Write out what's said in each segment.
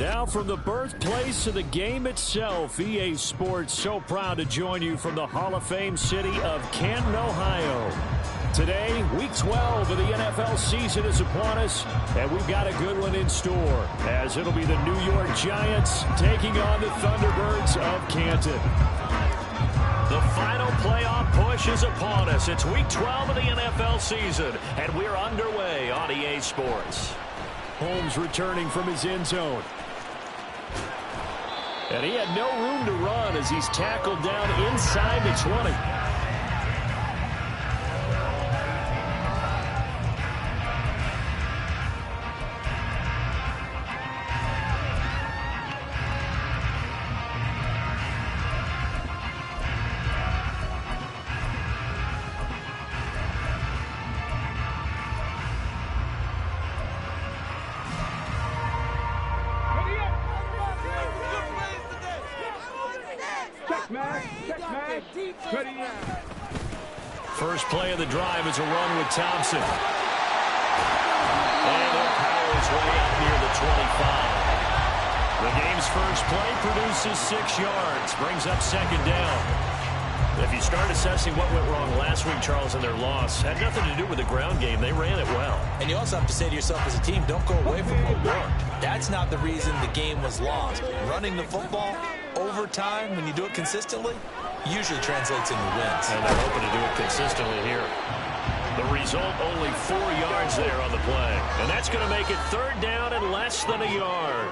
Now from the birthplace of the game itself, EA Sports so proud to join you from the Hall of Fame city of Canton, Ohio. Today, Week 12 of the NFL season is upon us, and we've got a good one in store, as it'll be the New York Giants taking on the Thunderbirds of Canton. The final playoff push is upon us. It's Week 12 of the NFL season, and we're underway on EA Sports. Holmes returning from his end zone. And he had no room to run as he's tackled down inside the 20. First play of the drive is a run with Thompson. And he'll power his way up near the 25. The game's first play produces 6 yards, brings up second down. If you start assessing what went wrong last week, Charles, in their loss, had nothing to do with the ground game. They ran it well. And you also have to say to yourself as a team, don't go away from what worked. That's not the reason the game was lost. Running the football over time, when you do it consistently, usually translates into wins. And they're hoping to do it consistently here. The result, only 4 yards there on the play. And that's going to make it third down and less than a yard.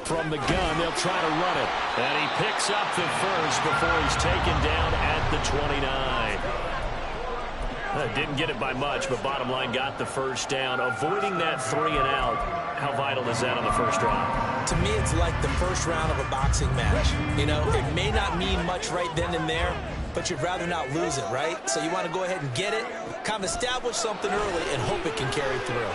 From the gun, they'll try to run it. And he picks up the first before he's taken down at the 29. Didn't get it by much, but bottom line got the first down. Avoiding that 3 and out. How vital is that on the first drive? To me, it's like the first round of a boxing match. You know, it may not mean much right then and there, but you'd rather not lose it, right? So you want to go ahead and get it, kind of establish something early, and hope it can carry through.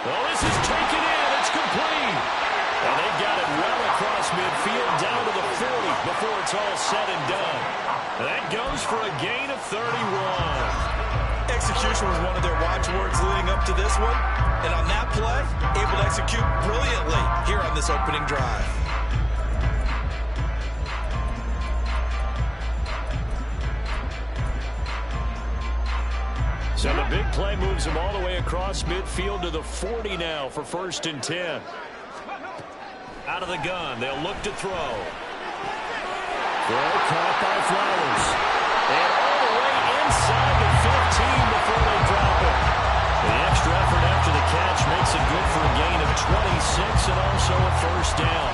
Well, this is taken in. It's complete. And they've got it well across midfield down to the 40 before it's all said and done. That goes for a gain of 31. Execution was one of their watchwords leading up to this one. And on that play, able to execute brilliantly here on this opening drive. So the big play moves him all the way across midfield to the 40 now for 1st and 10. Out of the gun, they'll look to throw. Throw caught by Flowers. And all the way inside the 15 before they drop it. The extra effort after the catch makes it good for a gain of 26 and also a first down.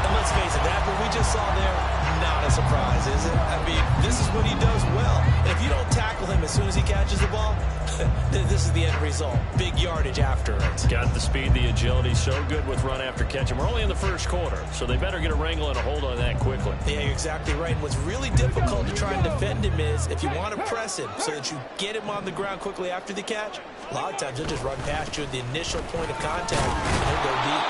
And let's face it, that what we just saw there, not a surprise, is it? I mean, this is what he does well. And if you don't tackle him as soon as he catches the ball, this is the end result. Big yardage after it. Got the speed, the agility, so good with run after catch. And we're only in the first quarter, so they better get a wrangle and a hold on that quickly. Yeah, you're exactly right. What's really difficult to try and defend him is if you want to press him so that you get him on the ground quickly after the catch, a lot of times he'll just run past you at the initial point of contact and he'll go deep.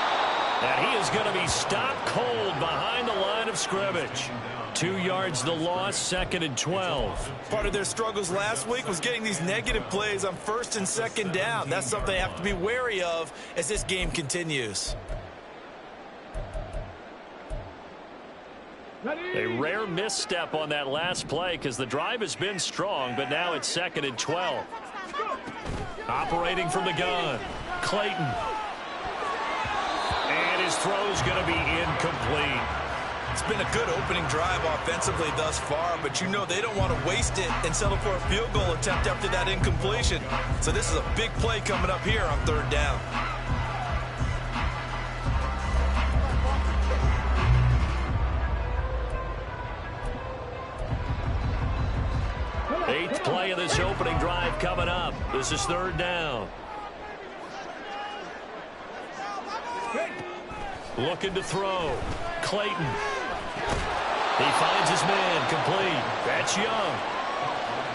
And he is going to be stopped cold behind the line of scrimmage. 2 yards the loss, 2nd and 12. Part of their struggles last week was getting these negative plays on 1st and 2nd down. That's something they have to be wary of as this game continues. A rare misstep on that last play because the drive has been strong, but now it's 2nd and 12. Operating from the gun, Clayton. And his throw's going to be incomplete. It's been a good opening drive offensively thus far, but you know they don't want to waste it and settle for a field goal attempt after that incompletion. So this is a big play coming up here on 3rd down. Eighth play of this opening drive coming up. This is 3rd down. Looking to throw. Clayton. He finds his man, complete. That's Young.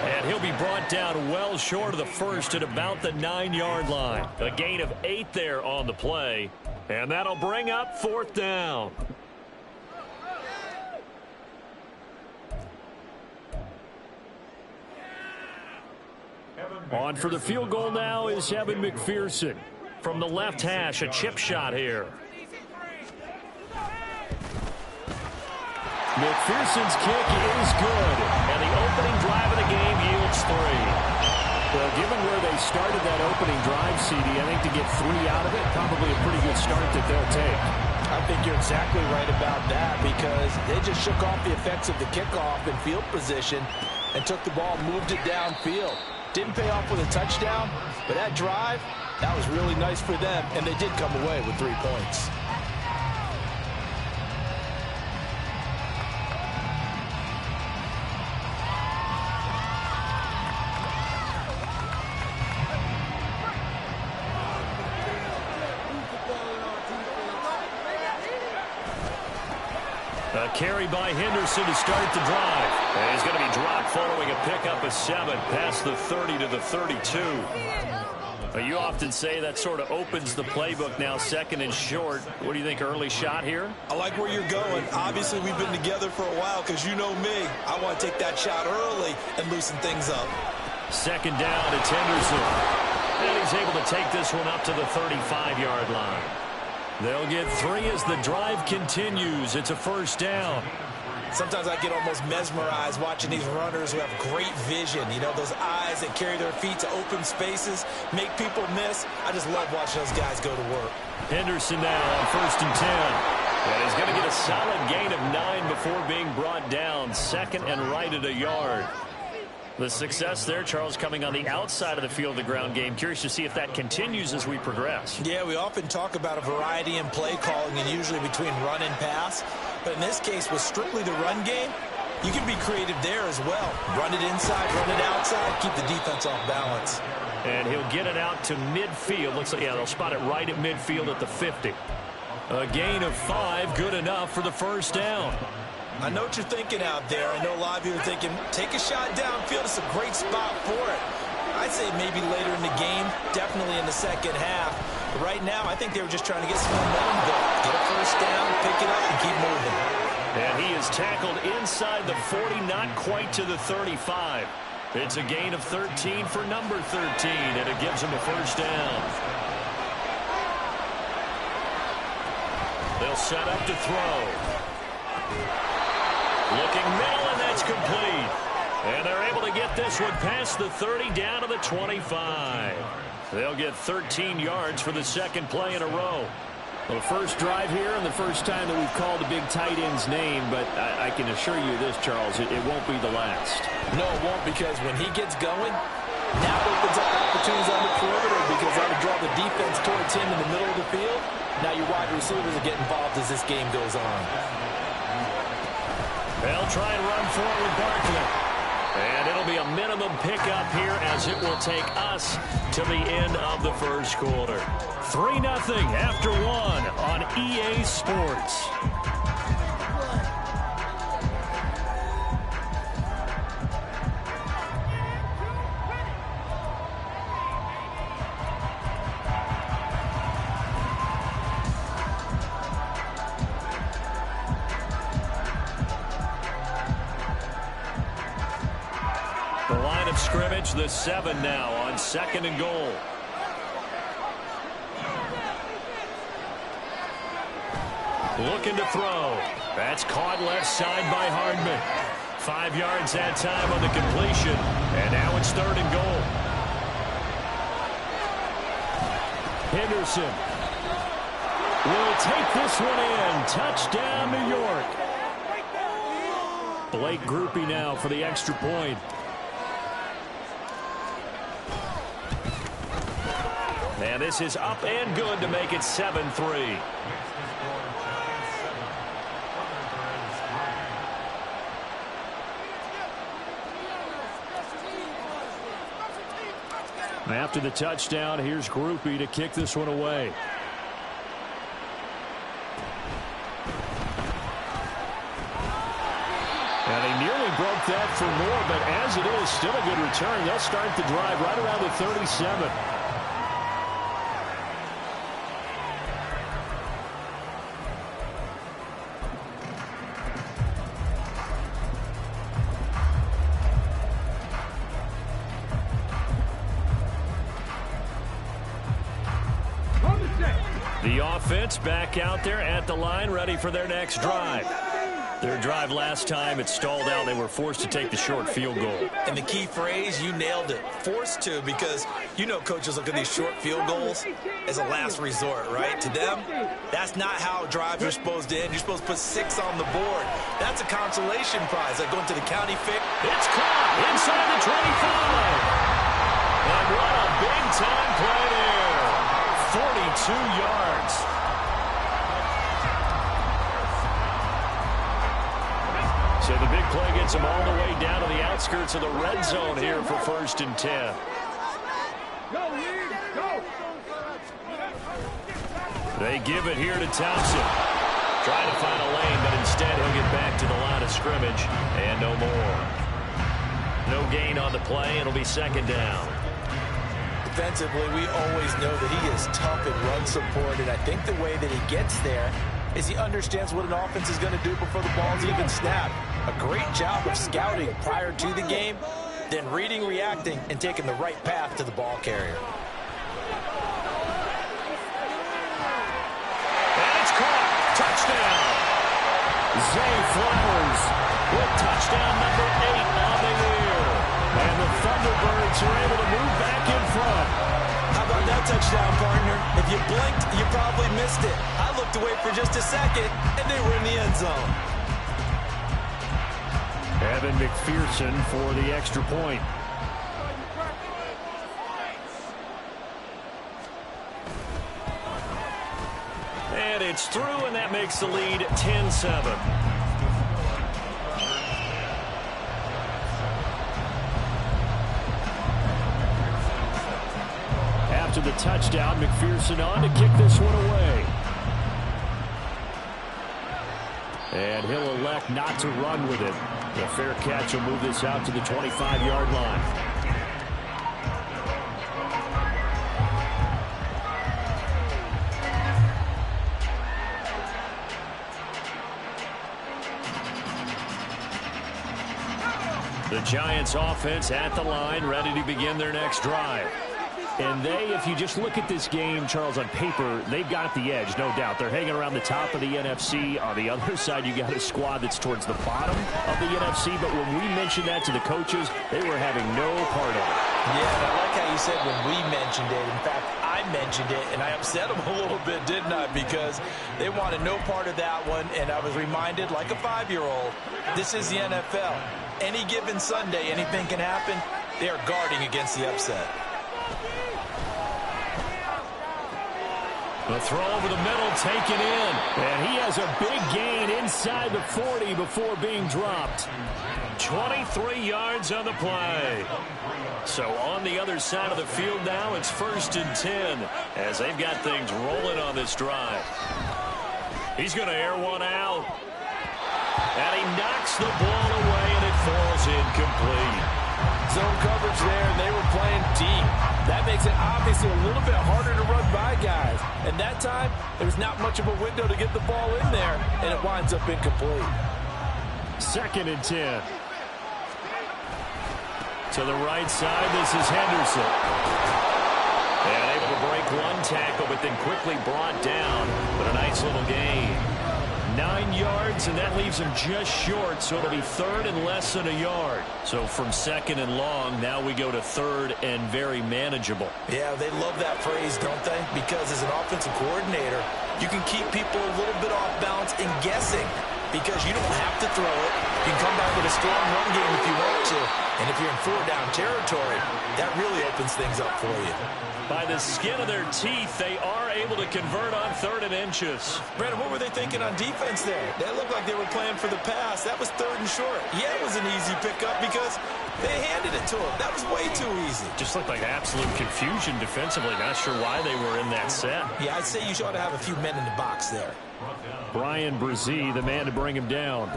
And he'll be brought down well short of the first at about the 9-yard line. A gain of 8 there on the play. And that'll bring up 4th down. On for the field goal now is Evan McPherson. From the left hash, a chip shot here. McPherson's kick is good, and the opening drive of the game yields 3. Well, given where they started that opening drive, CD, I think to get 3 out of it, probably a pretty good start that they'll take. I think you're exactly right about that because they just shook off the effects of the kickoff in field position and took the ball, moved it downfield. Didn't pay off with a touchdown, but that drive, that was really nice for them, and they did come away with 3 points. A carry by Henderson to start the drive. And he's going to be dropped following a pickup of 7 past the 30 to the 32. You often say that sort of opens the playbook now, 2nd and short. What do you think, early shot here? I like where you're going. Obviously, we've been together for a while because you know me. I want to take that shot early and loosen things up. 2nd down, it's Henderson. And he's able to take this one up to the 35-yard line. They'll get 3 as the drive continues. It's a 1st down. Sometimes I get almost mesmerized watching these runners who have great vision. You know, those eyes that carry their feet to open spaces, make people miss. I just love watching those guys go to work. Henderson now on 1st and 10. And he's going to get a solid gain of 9 before being brought down. 2nd and right at a yard. The success there, Charles, coming on the outside of the field, the ground game. Curious to see if that continues as we progress. Yeah, we often talk about a variety in play calling and usually between run and pass. But in this case, with strictly the run game, you can be creative there as well. Run it inside, run it outside, keep the defense off balance. And he'll get it out to midfield. Looks like, yeah, they'll spot it right at midfield at the 50. A gain of 5, good enough for the 1st down. I know what you're thinking out there. I know a lot of you are thinking, take a shot downfield. It's a great spot for it. I'd say maybe later in the game, definitely in the 2nd half. But right now, I think they were just trying to get some momentum going. Get a 1st down, pick it up, and keep moving. And he is tackled inside the 40, not quite to the 35. It's a gain of 13 for number 13, and it gives him a 1st down. They'll set up to throw. Looking middle, and that's complete. And they're able to get this one past the 30 down to the 25. They'll get 13 yards for the 2nd play in a row. Well, the first drive here and the first time that we've called the big tight end's name, but I can assure you this, Charles, it won't be the last. No, it won't, because when he gets going, now opens up opportunities on the perimeter because that would draw the defense towards him in the middle of the field. Now your wide receivers will get involved as this game goes on. They'll try and run forward with Barkley. And it'll be a minimum pickup here as it will take us to the end of the 1st quarter. 3-0 after 1 on EA Sports. The line of scrimmage, the 7 now on 2nd and goal. Looking to throw. That's caught left side by Hardman. 5 yards that time on the completion. And now it's 3rd and goal. Henderson will take this one in. Touchdown, New York. Blake Groupie now for the extra point. And this is up and good to make it 7-3. After the touchdown, here's Groupie to kick this one away. And he nearly broke that for more, but as it is, still a good return. They'll start the drive right around the 37. The offense back out there at the line, ready for their next drive. Their drive last time, it stalled out. They were forced to take the short field goal. And the key phrase, you nailed it, forced to, because you know coaches look at these short field goals as a last resort, right? To them, that's not how drives are supposed to end. You're supposed to put 6 on the board. That's a consolation prize, like going to the county fair. It's caught inside the 25. And what a big-time play there. 42 yards. So the big play gets them all the way down to the outskirts of the red zone here for 1st and 10. They give it here to Thompson. Trying to find a lane, but instead he'll get back to the line of scrimmage and no more. No gain on the play. It'll be 2nd down. Defensively, we always know that he is tough in run support, and I think the way that he gets there is he understands what an offense is going to do before the ball's even snapped. A great job of scouting prior to the game, then reading, reacting, and taking the right path to the ball carrier. And it's caught. Touchdown. Zay Flowers with touchdown number 8 on the year. And the Thunderbirds are able to move back in front. How about that touchdown, partner? If you blinked, you probably missed it. I looked away for just a second, and they were in the end zone. Evan McPherson for the extra point. And it's through, and that makes the lead 10-7. After the touchdown, McPherson on to kick this one away. And he'll elect not to run with it. The fair catch will move this out to the 25-yard line. The Giants offense at the line, ready to begin their next drive. And they, if you just look at this game, Charles, on paper, they've got the edge, no doubt. They're hanging around the top of the NFC. On the other side, you got a squad that's towards the bottom of the NFC. But when we mentioned that to the coaches, they were having no part of it. Yeah, and I like how you said when we mentioned it. In fact, I mentioned it, and I upset them a little bit, didn't I? Because they wanted no part of that one, and I was reminded, like a 5-year-old, this is the NFL. Any given Sunday, anything can happen. They are guarding against the upset. The throw over the middle, taken in. And he has a big gain inside the 40 before being dropped. 23 yards on the play. So on the other side of the field now, it's 1st and 10 as they've got things rolling on this drive. He's going to air one out. And he knocks the ball away, and it falls incomplete. Zone coverage there, and they were playing deep. That makes it obviously a little bit harder to run by guys. And that time, there's not much of a window to get the ball in there, and it winds up incomplete. 2nd and 10. To the right side, this is Henderson. And able to break one tackle, but then quickly brought down. But a nice little gain. 9 yards, and that leaves him just short, so it'll be 3rd and less than a yard. So from 2nd and long, now we go to 3rd and very manageable. Yeah, they love that phrase, don't they? Because as an offensive coordinator, you can keep people a little bit off balance and guessing because you don't have to throw it. You can come back with a strong run game if you want to. And if you're in 4-down territory, that really opens things up for you. By the skin of their teeth, they are able to convert on 3rd and inches. Brandon, what were they thinking on defense there? That looked like they were playing for the pass. That was 3rd and short. Yeah, it was an easy pickup because they handed it to him. That was way too easy. Just looked like absolute confusion defensively. Not sure why they were in that set. Yeah, I'd say you ought to have a few men in the box there. Brian Brzee, the man to bring him down.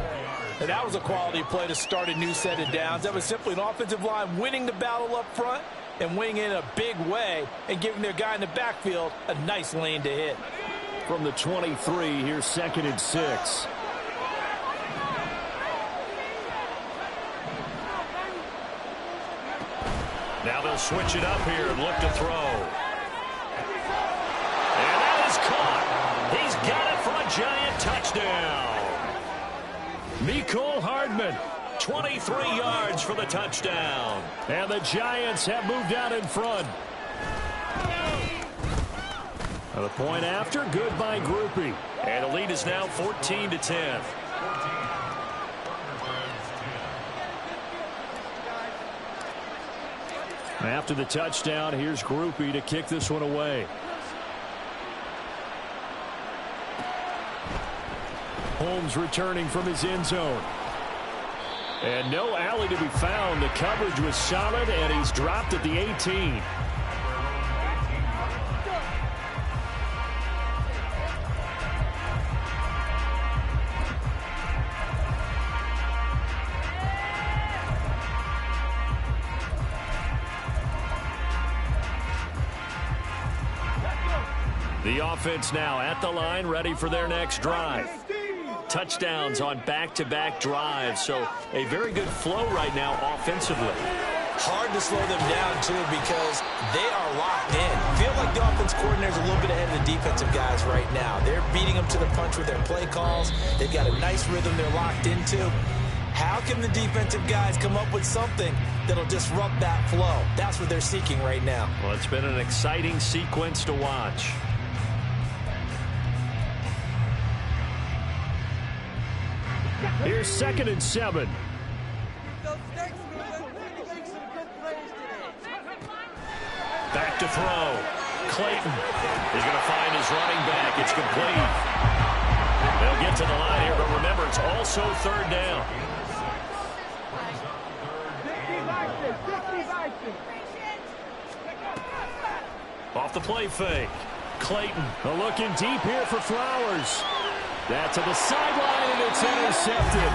And that was a quality play to start a new set of downs. That was simply an offensive line winning the battle up front and winning in a big way and giving their guy in the backfield a nice lane to hit. From the 23, here's 2nd and 6. Now they'll switch it up here and look to throw. And that is caught. Freeman. 23 yards for the touchdown. And the Giants have moved out in front. The point after, good by Groupie. And the lead is now 14-10. After the touchdown, here's Groupie to kick this one away. Holmes returning from his end zone. And no alley to be found. The coverage was solid, and he's dropped at the 18. The offense now at the line, ready for their next drive. Touchdowns on back-to-back drives, so a very good flow right now offensively. Hard to slow them down, too, because they are locked in. Feel like the offense coordinator's a little bit ahead of the defensive guys right now. They're beating them to the punch with their play calls. They've got a nice rhythm they're locked into. How can the defensive guys come up with something that'll disrupt that flow? That's what they're seeking right now. Well, it's been an exciting sequence to watch. Here's 2nd and 7. Back to throw. Clayton is going to find his running back. It's complete. They'll get to the line here, but remember, it's also 3rd down. Off the play fake. Clayton looking deep here for Flowers. That to the sideline, and it's intercepted.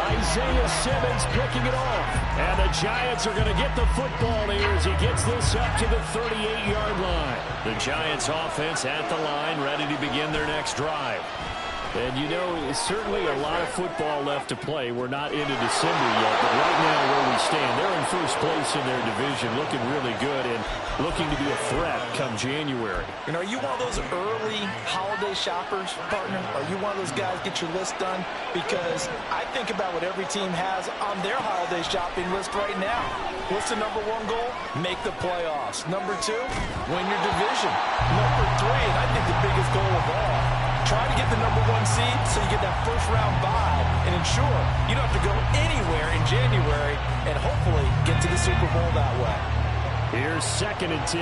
Isaiah Simmons picking it off. And the Giants are going to get the football here as he gets this up to the 38-yard line. The Giants offense at the line, ready to begin their next drive. And, you know, it's certainly a lot of football left to play. We're not into December yet, but right now where we stand, they're in first place in their division, looking really good and looking to be a threat come January. You know, are you one of those early holiday shoppers, partner? Are you one of those guys get your list done? Because I think about what every team has on their holiday shopping list right now. What's the number 1 goal? Make the playoffs. Number 2, win your division. Number 3, and I think the biggest goal of all, try to get the number 1 seed so you get that first-round bye and ensure you don't have to go anywhere in January and hopefully get to the Super Bowl that way. Here's 2nd and 10.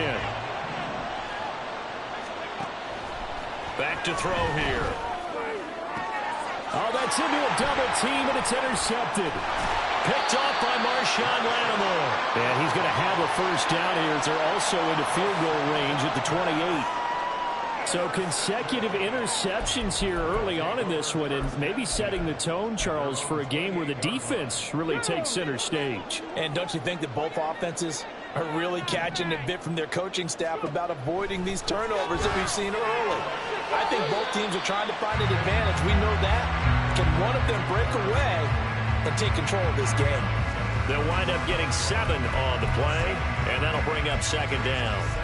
Back to throw here. Oh, that's into a double team, and it's intercepted. Picked off by Marshawn Lattimore. And he's going to have a first down here as they're also into field goal range at the 28. So consecutive interceptions here early on in this one, and maybe setting the tone, Charles, for a game where the defense really takes center stage. And don't you think that both offenses are really catching a bit from their coaching staff about avoiding these turnovers that we've seen early? I think both teams are trying to find an advantage. We know that. Can one of them break away and take control of this game? They'll wind up getting 7 on the play, and that'll bring up 2nd down.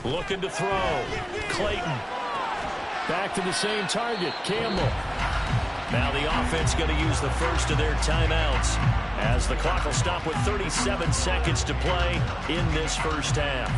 Looking to throw. Clayton. Back to the same target. Campbell. Now the offense going to use the first of their timeouts as the clock will stop with 37 seconds to play in this first half.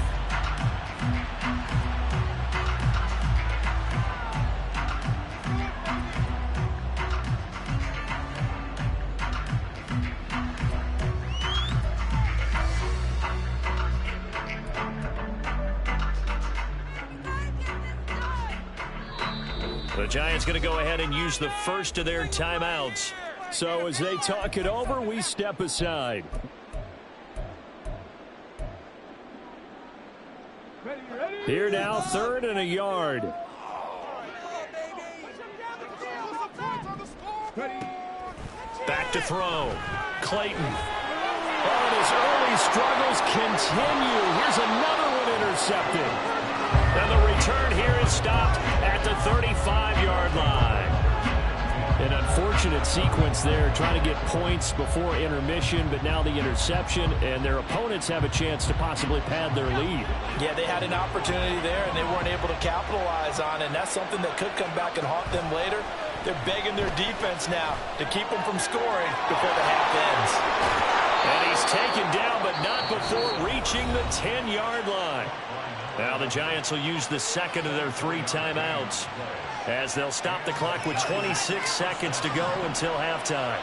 The Giants going to go ahead and use the first of their timeouts. So as they talk it over, we step aside. Here now, 3rd and a yard. Back to throw. Clayton. Oh, and his early struggles continue. Here's another one intercepted. And the return here is stopped at the 35-yard line. An unfortunate sequence there, trying to get points before intermission, but now the interception, and their opponents have a chance to possibly pad their lead. Yeah, they had an opportunity there, and they weren't able to capitalize on it, and that's something that could come back and haunt them later. They're begging their defense now to keep them from scoring before the half ends. And he's taken down, but not before reaching the 10-yard line. Now the Giants will use the second of their 3 timeouts, as they'll stop the clock with 26 seconds to go until halftime.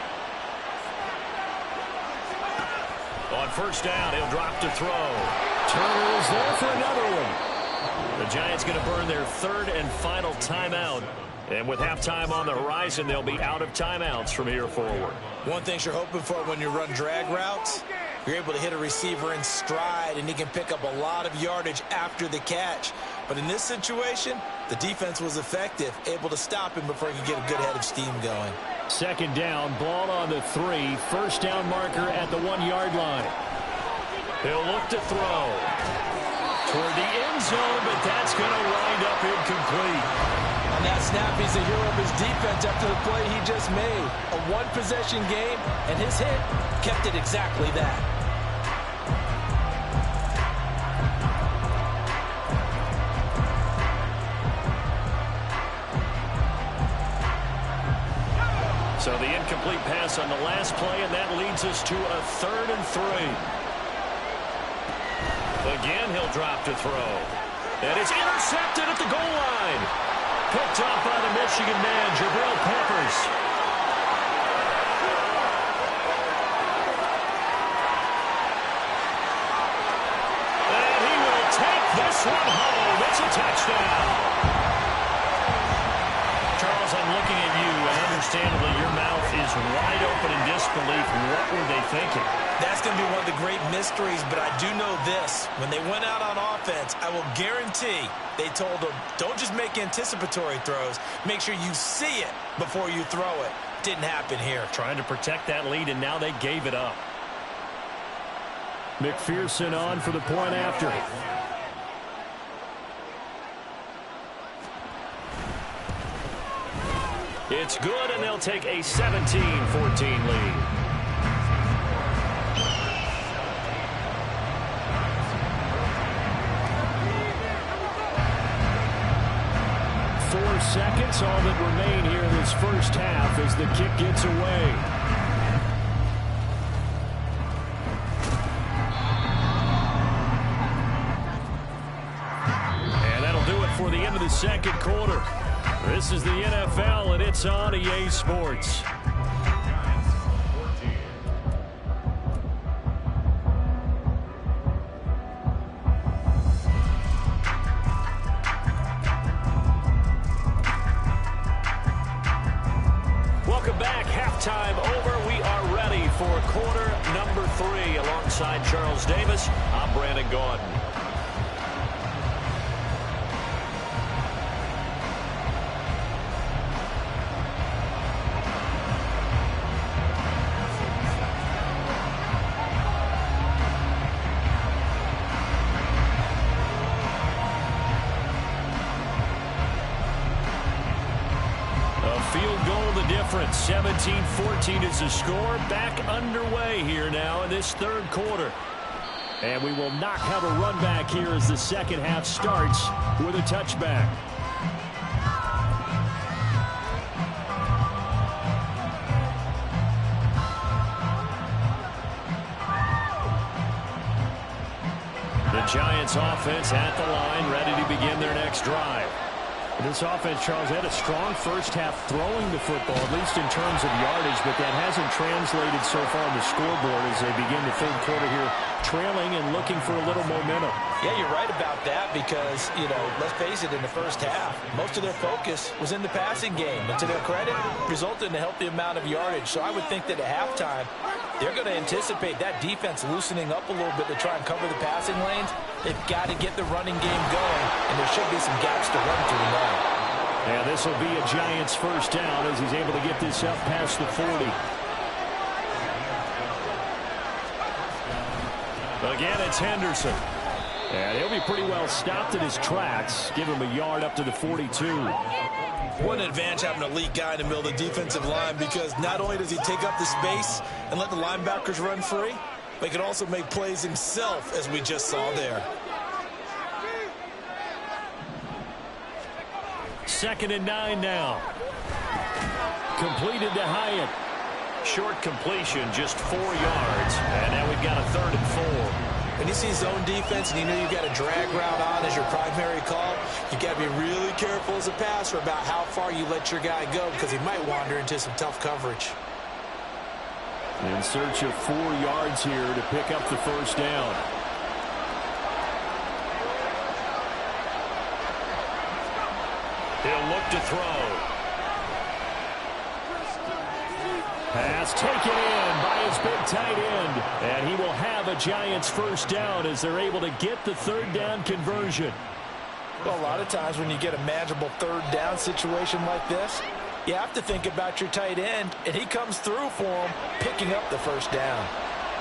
On first down, he'll drop to throw. Turner is there for another one. The Giants going to burn their 3rd and final timeout. And with halftime on the horizon, they'll be out of timeouts from here forward. One thing you're hoping for when you run drag routes, you're able to hit a receiver in stride, and he can pick up a lot of yardage after the catch. But in this situation, the defense was effective, able to stop him before he could get a good head of steam going. Second down, ball on the 3. First down marker at the 1-yard line. He'll look to throw toward the end zone, but that's going to wind up incomplete. On that snap, he's the hero of his defense after the play he just made. A one-possession game, and his hit kept it exactly that. So the incomplete pass on the last play, and that leads us to a 3rd and 3. Again, he'll drop to throw. And it's intercepted at the goal line. Picked off by the Michigan man, Jabril Peppers. And he will take this one home. It's a touchdown. Charles, I'm looking at you, and understandably your mouth is wide open in disbelief. What were they thinking? That's going to be one of the great mysteries, but I do know this. When they went out on offense, I will guarantee they told them, don't just make anticipatory throws. Make sure you see it before you throw it. Didn't happen here. Trying to protect that lead, and now they gave it up. McPherson on for the point after. It's good, and they'll take a 17-14 lead. 4 seconds, all that remain here in this first half as the kick gets away. And that'll do it for the end of the second quarter. This is the NFL, and it's on EA Sports. Welcome back. Halftime over. We are ready for quarter number 3. Alongside Charles Davis, I'm Brandon Gaudin. Field goal the difference. 17-14 is the score. Back underway here now in this third quarter. And we will not have a run back here as the second half starts with a touchback. The Giants offense at the line, ready to begin their next drive. This offense, Charles, had a strong first half throwing the football, at least in terms of yardage, but that hasn't translated so far on the scoreboard as they begin the third quarter here, trailing and looking for a little momentum. Yeah, you're right about that because, let's face it, in the first half, most of their focus was in the passing game. And to their credit, resulted in a healthy amount of yardage. So I would think that at halftime, they're going to anticipate that defense loosening up a little bit to try and cover the passing lanes. They've got to get the running game going, and there should be some gaps to run through now. And this will be a Giants first down as he's able to get this up past the 40. Again, it's Henderson. And he'll be pretty well stopped in his tracks. Give him a yard up to the 42. What an advantage having an elite guy in the middle of the defensive line, because not only does he take up the space and let the linebackers run free, but he can also make plays himself, as we just saw there. 2nd and 9 now. Completed to Hyatt. Short completion, just 4 yards. And now we've got a 3rd and 4. When you see zone defense and you know you've got a drag route on as your primary call, you've got to be really careful as a passer about how far you let your guy go, because he might wander into some tough coverage. In search of 4 yards here to pick up the 1st down. He'll look to throw. Pass taken in by his big tight end. And he will have a Giants 1st down as they're able to get the 3rd down conversion. Well, a lot of times when you get a manageable 3rd down situation like this, you have to think about your tight end, and he comes through for him, picking up the 1st down.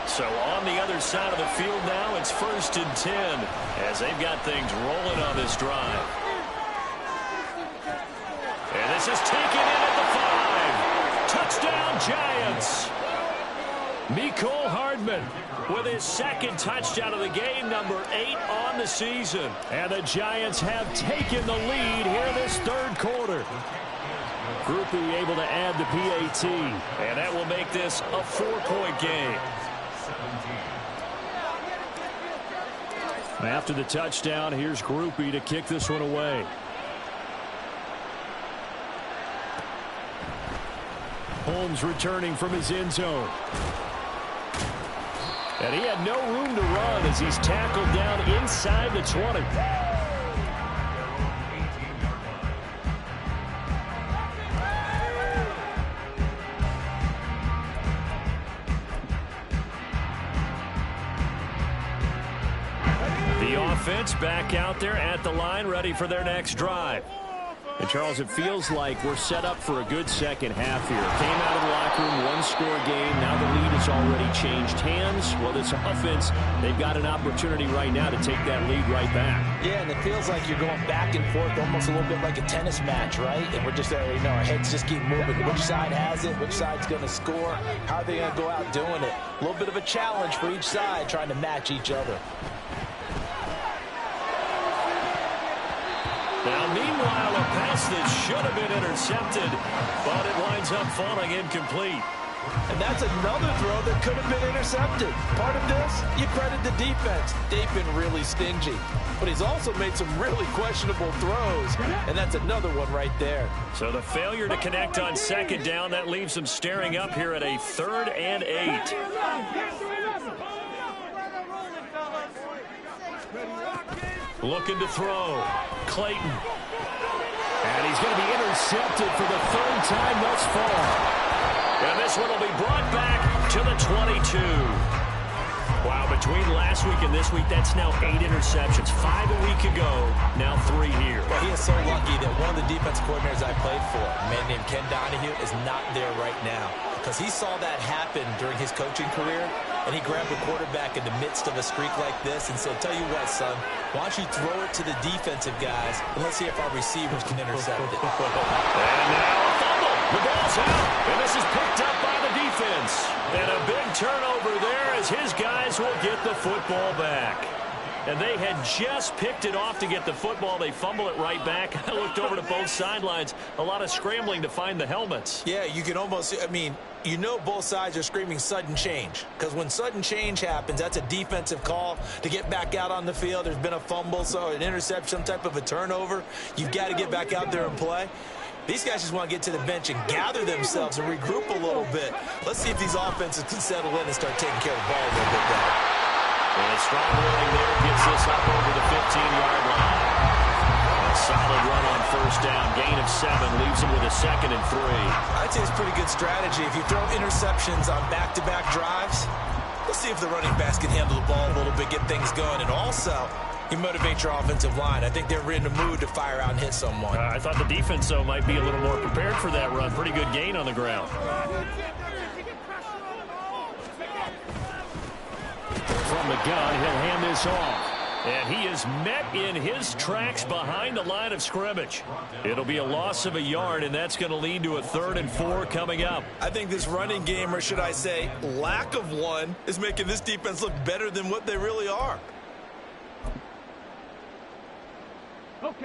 So on the other side of the field now, it's 1st and 10 as they've got things rolling on this drive. And this is taken in at the 5. Touchdown, Giants. Mecole Hardman with his 2nd touchdown of the game, number 8 on the season. And the Giants have taken the lead here this 3rd quarter. Groupie able to add the PAT. And that will make this a 4-point game. After the touchdown, here's Groupie to kick this one away. Holmes returning from his end zone. And he had no room to run as he's tackled down inside the 20. The offense back out there at the line, ready for their next drive. And, Charles, it feels like we're set up for a good second half here. Came out of the locker room, 1-score game. Now the lead has already changed hands. Well, this offense, they've got an opportunity right now to take that lead right back. Yeah, and it feels like you're going back and forth, almost a little bit like a tennis match, right? And we're just, our heads just keep moving. Which side has it? Which side's going to score? How are they going to go out doing it? A little bit of a challenge for each side, trying to match each other. Now, meanwhile, a pass that should have been intercepted, but it winds up falling incomplete. And that's another throw that could have been intercepted. Part of this, you credit the defense. They've been really stingy. But he's also made some really questionable throws, and that's another one right there. So the failure to connect on 2nd down, that leaves them staring up here at a 3rd and 8. Looking to throw. Clayton. And he's going to be intercepted for the 3rd time thus far. And this one will be brought back to the 22. Wow, between last week and this week, that's now 8 interceptions. 5 a week ago, now 3 here. Well, he is so lucky that one of the defense coordinators I played for, a man named Ken Donahue, is not there right now. Because he saw that happen during his coaching career, and he grabbed a quarterback in the midst of a streak like this and said, tell you what, son, why don't you throw it to the defensive guys, and let's see if our receivers can intercept it. And now a fumble. The ball's out, and this is picked up by the defense. And a big turnover there as his guys will get the football back. And they had just picked it off to get the football. They fumble it right back. I looked over to both sidelines. A lot of scrambling to find the helmets. Yeah, you can almost, you know both sides are screaming sudden change. Because when sudden change happens, that's a defensive call to get back out on the field. There's been a fumble, so an interception, some type of a turnover. You've got to get back out there and play. These guys just want to get to the bench and gather themselves and regroup a little bit. Let's see if these offenses can settle in and start taking care of the ball a little bit better. And a strong running there gets this up over the 15-yard line. A solid run on 1st down. Gain of 7 leaves them with a 2nd and 3. I'd say it's pretty good strategy. If you throw interceptions on back-to-back drives, let's see if the running backs can handle the ball a little bit, get things going. And also, you motivate your offensive line. I think they're in the mood to fire out and hit someone. I thought the defense, though, might be a little more prepared for that run. Pretty good gain on the ground. From the gun, he'll hand this off. And he is met in his tracks behind the line of scrimmage. It'll be a loss of a yard, and that's going to lead to a 3rd and 4 coming up. I think this running game, or should I say lack of one, is making this defense look better than what they really are.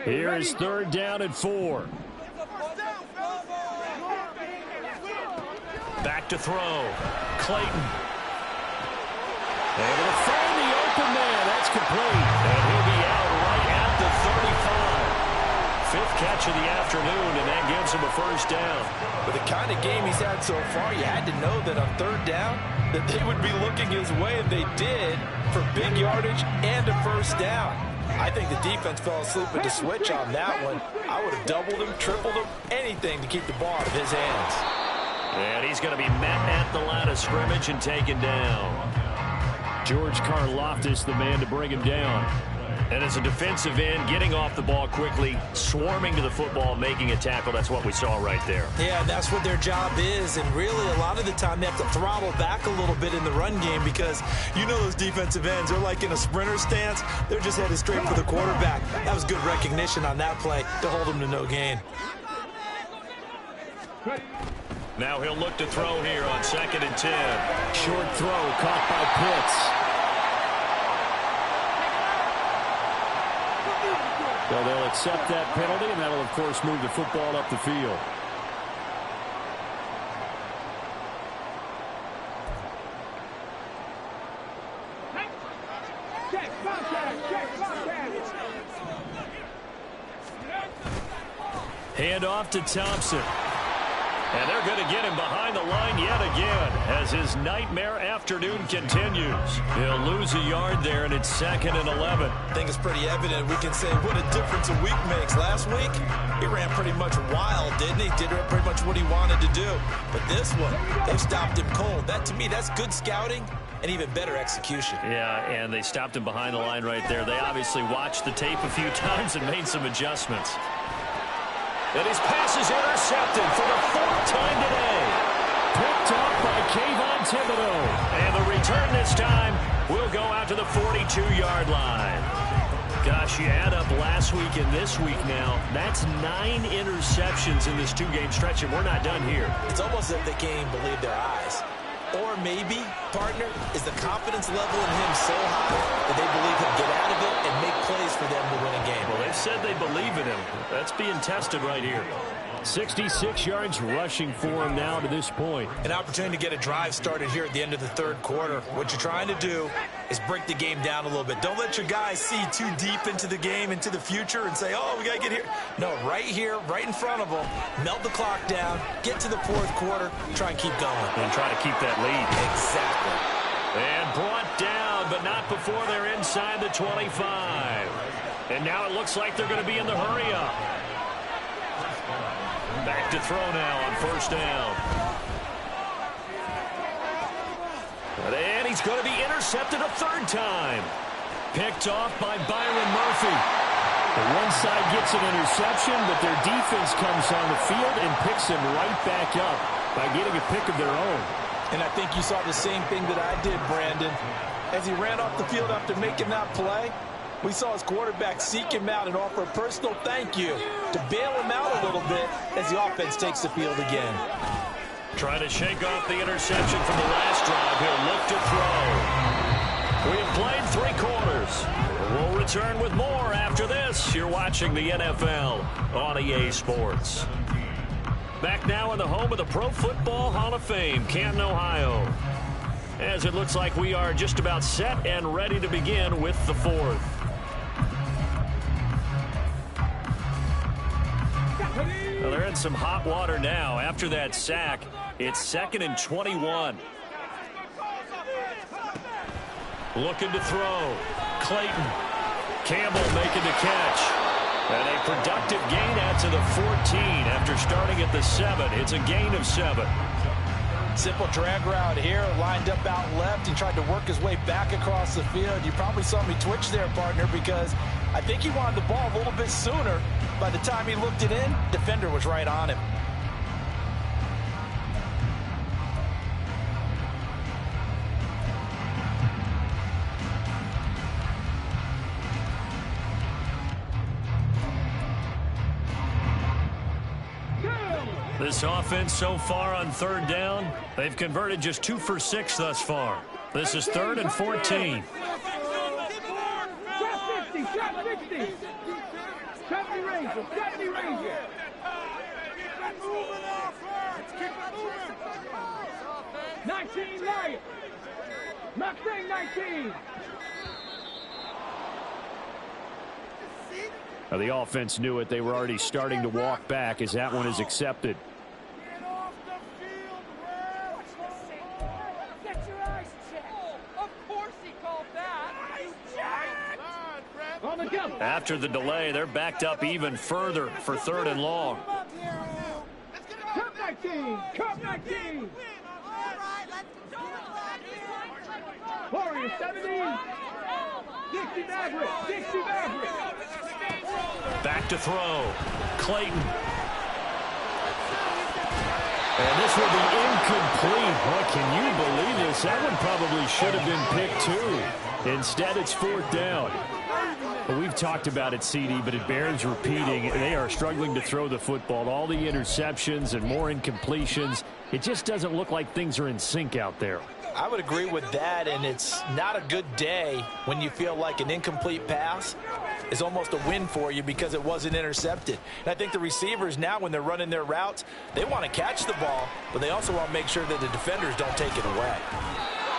Here is 3rd down and 4. Back to throw. Clayton. Able to find the open man. That's complete. And he'll be out right at the 35. 5th catch of the afternoon, and that gives him a 1st down. With the kind of game he's had so far, you had to know that on 3rd down that they would be looking his way, and they did, for big yardage and a 1st down. I think the defense fell asleep with the switch on that one. I would have doubled him, tripled him, anything to keep the ball out of his hands. And he's going to be met at the line of scrimmage and taken down. George Karlaftis, the man to bring him down. And as a defensive end, getting off the ball quickly, swarming to the football, making a tackle. That's what we saw right there. Yeah, that's what their job is. And really, a lot of the time, they have to throttle back a little bit in the run game because you know those defensive ends, they're like in a sprinter stance. They're just headed straight for the quarterback. That was good recognition on that play to hold him to no gain. Now he'll look to throw here on 2nd and 10. Short throw caught by Pitts. So they'll accept that penalty, and that'll, of course, move the football up the field. Hand off to Thompson. And they're going to get him behind the line yet again as his nightmare afternoon continues. He'll lose a yard there, and it's 2nd and 11. I think it's pretty evident. We can say what a difference a week makes. Last week, he ran pretty much wild, didn't he? Did pretty much what he wanted to do. But this one, they stopped him cold. That, to me, that's good scouting and even better execution. Yeah, and they stopped him behind the line right there. They obviously watched the tape a few times and made some adjustments. And his pass is intercepted for the 4th time today. Picked up by Kayvon Thibodeau. And the return this time will go out to the 42-yard line. Gosh, you add up last week and this week now. That's 9 interceptions in this 2-game stretch, and we're not done here. It's almost as if they can't even believe their eyes. Or maybe, partner, is the confidence level in him so high that they believe he'll get out of it and make plays for them to win a game. Well, they've said they believe in him. That's being tested right here. 66 yards rushing for him now to this point. An opportunity to get a drive started here at the end of the 3rd quarter. What you're trying to do is break the game down a little bit. Don't let your guys see too deep into the game, into the future, and say, oh, we got to get here. No, right here, right in front of them, melt the clock down, get to the 4th quarter, try and keep going. And try to keep that lead. Exactly. And brought down, but not before they're inside the 25. And now it looks like they're going to be in the hurry-up. Back to throw now on 1st down. And he's going to be intercepted a 3rd time. Picked off by Byron Murphy. The one side gets an interception, but their defense comes on the field and picks him right back up by getting a pick of their own. And I think you saw the same thing that I did, Brandon. As he ran off the field after making that play, we saw his quarterback seek him out and offer a personal thank you to bail him out a little bit as the offense takes the field again. Trying to shake off the interception from the last drive. He'll look to throw. We have played 3 quarters. We'll return with more after this. You're watching the NFL on EA Sports. Back now in the home of the Pro Football Hall of Fame, Canton, Ohio. As it looks like we are just about set and ready to begin with the 4th. Well, they're in some hot water now. After that sack, it's 2nd and 21. Looking to throw. Clayton. Campbell making the catch. And a productive gain out to the 14 after starting at the 7. It's a gain of 7. Simple drag route here, lined up out left and tried to work his way back across the field. You probably saw me twitch there, partner, because I think he wanted the ball a little bit sooner. By the time he looked it in, defender was right on him. This offense so far on third down, they've converted just 2 for 6 thus far. This is 3rd and 14. Trap 50, trap 50. Trap the Ranger, trap the Ranger. Keep moving offense. Keep it moving. 19 Lion. Mustang 19. Now, the offense knew it. They were already starting to walk back as that one is accepted. Get off the field, Red. Get your eyes checked. Of course he called that. Eyes checked. On the jump. After the delay, they're backed up even further for 3rd and long. Cup 19. Cup 19. Warriors 70. Dixie Maverick. Dixie Maverick. Back to throw. Clayton. And this will be incomplete. Boy, can you believe this? That one probably should have been picked too. Instead, it's 4th down. Well, we've talked about it, CD, but it bears repeating. They are struggling to throw the football. All the interceptions and more incompletions. It just doesn't look like things are in sync out there. I would agree with that, and it's not a good day when you feel like an incomplete pass is almost a win for you because it wasn't intercepted. And I think the receivers now, when they're running their routes, they want to catch the ball, but they also want to make sure that the defenders don't take it away.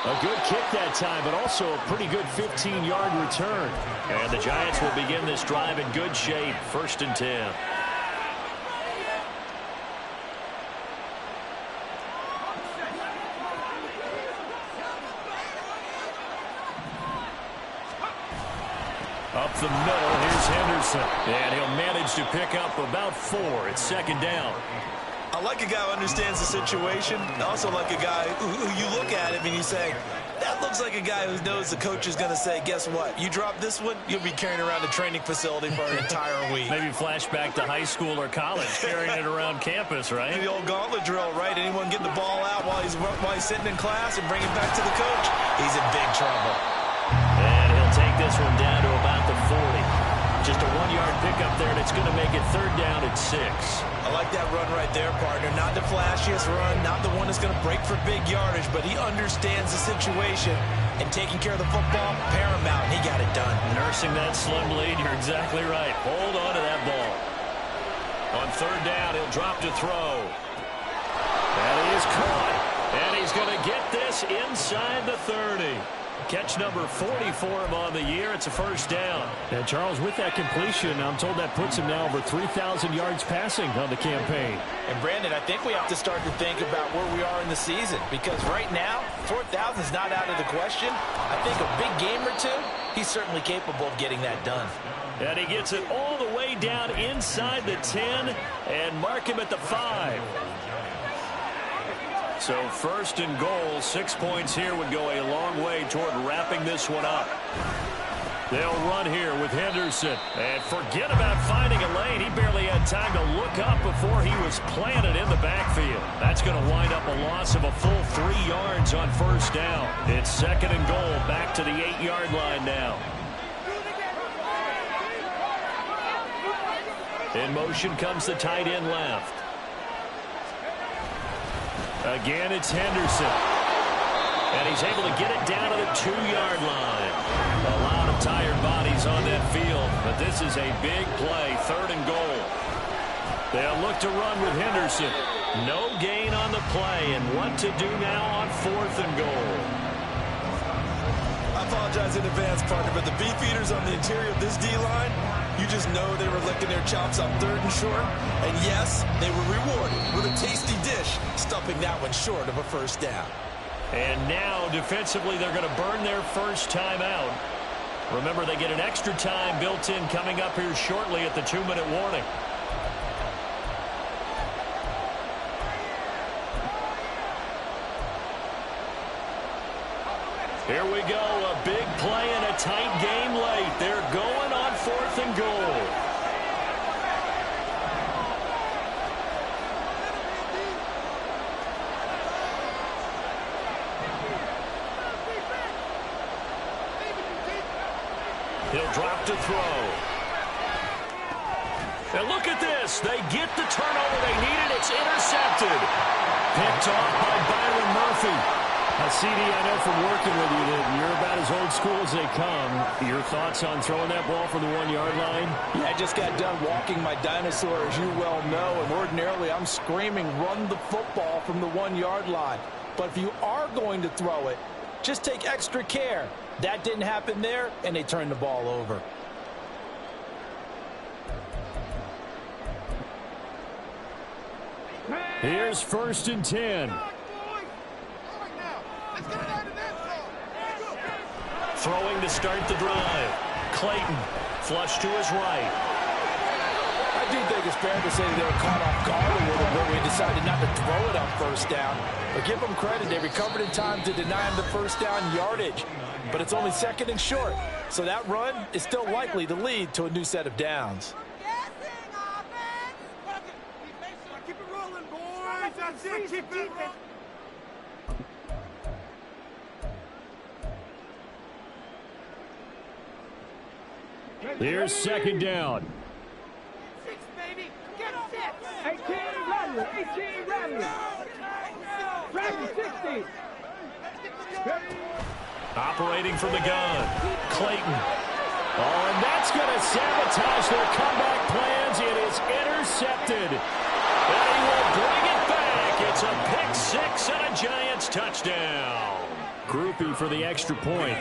A good kick that time, but also a pretty good 15-yard return. And the Giants will begin this drive in good shape, 1st and 10. Up the middle, here's Henderson. And he'll manage to pick up about 4. It's 2nd down. I like a guy who understands the situation. I also like a guy who you look at him and you say, that looks like a guy who knows the coach is going to say, guess what? You drop this one, you'll be carrying around the training facility for an entire week. Maybe flashback to high school or college, carrying it around campus, right? The old gauntlet drill, right? Anyone get the ball out while he's sitting in class and bring it back to the coach? He's in big trouble. And he'll take this one down to about the 40. Just a 1-yard pickup there, and it's going to make it 3rd down at 6. I like that run right there, partner. Not the flashiest run, not the one that's going to break for big yardage, but he understands the situation, and taking care of the football, paramount, and he got it done. Nursing that slim lead, you're exactly right. Hold on to that ball. On 3rd down, he'll drop to throw. And he is caught, and he's going to get this inside the 30. Catch number 40 for him on the year. It's a 1st down. And Charles, with that completion, I'm told that puts him now over 3,000 yards passing on the campaign. And Brandon, I think we have to start to think about where we are in the season, because right now 4,000 is not out of the question. I think a big game or two, he's certainly capable of getting that done. And he gets it all the way down inside the 10 and mark him at the 5. So 1st and goal, 6 points here would go a long way toward wrapping this one up. They'll run here with Henderson. And forget about finding a lane. He barely had time to look up before he was planted in the backfield. That's going to wind up a loss of a full 3 yards on 1st down. It's 2nd and goal, back to the 8-yard line now. In motion comes the tight end left. Again, it's Henderson. And he's able to get it down to the 2-yard line. A lot of tired bodies on that field, but this is a big play, 3rd and goal. They'll look to run with Henderson. No gain on the play, and what to do now on 4th and goal. I apologize in advance, partner, but the beef eaters on the interior of this D-line, you just know they were licking their chops on 3rd and short. And yes, they were rewarded with a tasty dish, stuffing that one short of a 1st down. And now, defensively, they're going to burn their first time out. Remember, they get an extra time built in coming up here shortly at the 2-minute warning. Here we go, a big play and a tight game late. They're going on 4th and goal. He'll drop to throw. And look at this. They get the turnover they needed. It's intercepted. Picked off by Byron Murphy. CD, I know from working with you that you're about as old school as they come. Your thoughts on throwing that ball from the 1-yard line? Yeah, I just got done walking my dinosaur, as you well know, and ordinarily I'm screaming, run the football from the 1-yard line. But if you are going to throw it, just take extra care. That didn't happen there, and they turned the ball over. Here's 1st and 10. Throwing to start the drive. Clayton, flush to his right. I do think it's fair to say they were caught off guard a little bit. We decided not to throw it on 1st down. But give them credit. They recovered in time to deny him the 1st down yardage. But it's only 2nd and short. So that run is still likely to lead to a new set of downs. Keep it rolling, boys. That's it. Keep it rolling. Here's 2nd down. 6, baby. Get 6. 18 Rattler. 18 Rattler. Rattler 60. Operating from the gun. Clayton. Oh, and that's going to sabotage their comeback plans. It is intercepted. And he will bring it back. It's a pick 6 and a Giants touchdown. Groupie for the extra point.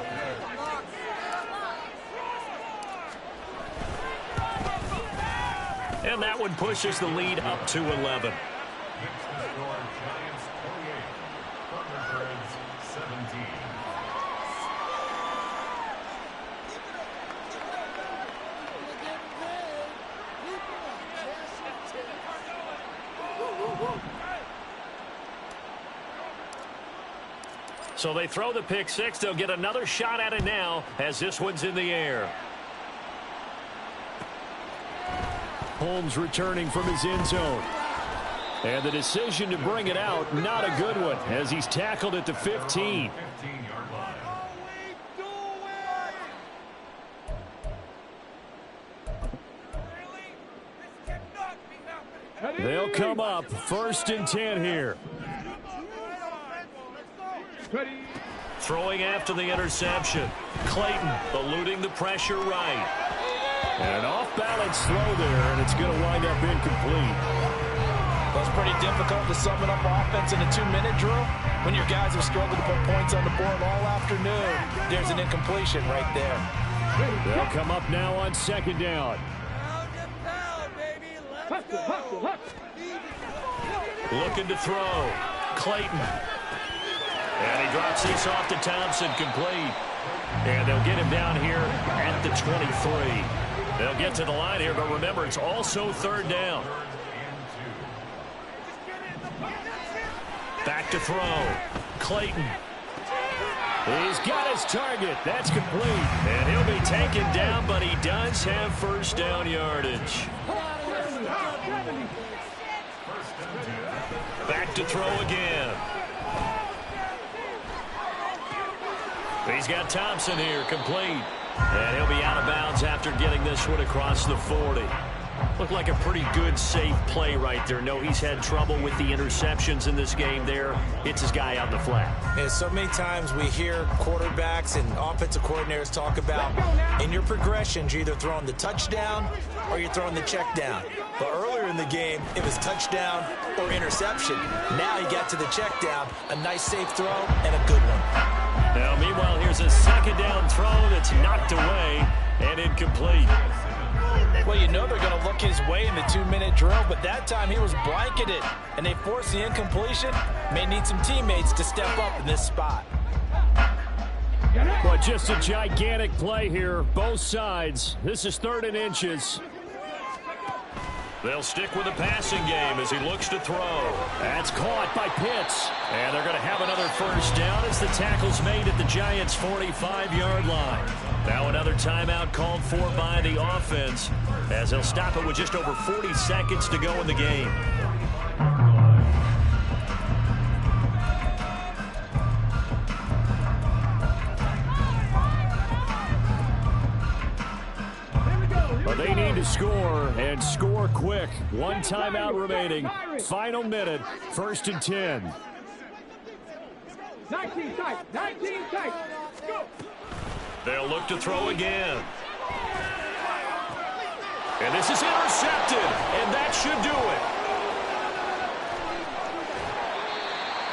And that one pushes the lead up to 11. So they throw the pick 6. They'll get another shot at it now as this one's in the air. Holmes returning from his end zone. And the decision to bring it out, not a good one, as he's tackled at the 15. They'll come up 1st and 10 here. Throwing after the interception. Clayton eluding the pressure right. And off-balance throw there, and it's going to wind up incomplete. That's pretty difficult to summon up offense in a 2-minute drill when your guys have struggled to put points on the board all afternoon. There's an incompletion right there. They'll come up now on 2nd down. Looking to throw. Clayton. And he drops this off to Thompson, complete. And they'll get him down here at the 23. They'll get to the line here, but remember, it's also 3rd down. Back to throw. Clayton. He's got his target. That's complete. And he'll be taken down, but he does have 1st down yardage. Back to throw again. He's got Thompson here, complete. And he'll be out of bounds after getting this one across the 40. Looked like a pretty good, safe play right there. No, he's had trouble with the interceptions in this game there. It's his guy out in the flat. And so many times we hear quarterbacks and offensive coordinators talk about in your progressions, you're either throwing the touchdown or you're throwing the check down. But earlier in the game, it was touchdown or interception. Now he got to the check down, a nice safe throw and a good one. Now, meanwhile, here's a 2nd down throw that's knocked away and incomplete. Well, you know they're going to look his way in the 2-minute drill, but that time he was blanketed, and they forced the incompletion. May need some teammates to step up in this spot. Well, just a gigantic play here, both sides. This is 3rd and inches. They'll stick with the passing game as he looks to throw. That's caught by Pitts. And they're going to have another 1st down as the tackle's made at the Giants' 45-yard line. Now another timeout called for by the offense as they'll stop it with just over 40 seconds to go in the game. Well, they need to to score, and score quick. One timeout remaining. Final minute, 1st and 10. 19 tight, 19 tight. Go. They'll look to throw again. And this is intercepted, and that should do it.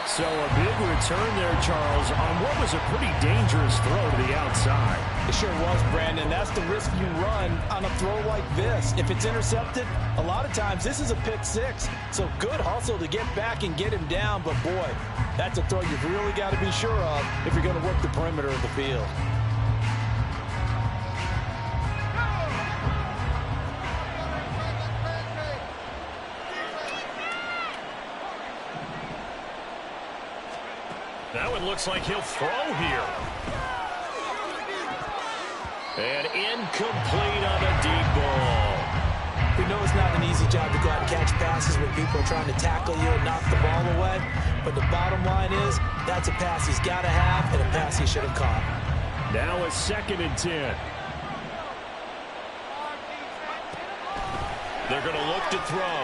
So a big return there, Charles, on what was a pretty dangerous throw to the outside. It sure was, Brandon. That's the risk you run on a throw like this. If it's intercepted, a lot of times this is a pick six. So good hustle to get back and get him down. But, boy, that's a throw you've really got to be sure of if you're going to work the perimeter of the field. Now it looks like he'll throw here. And incomplete on a deep ball. We know it's not an easy job to go out and catch passes when people are trying to tackle you and knock the ball away. But the bottom line is, that's a pass he's got to have and a pass he should have caught. Now a 2nd and 10. They're going to look to throw.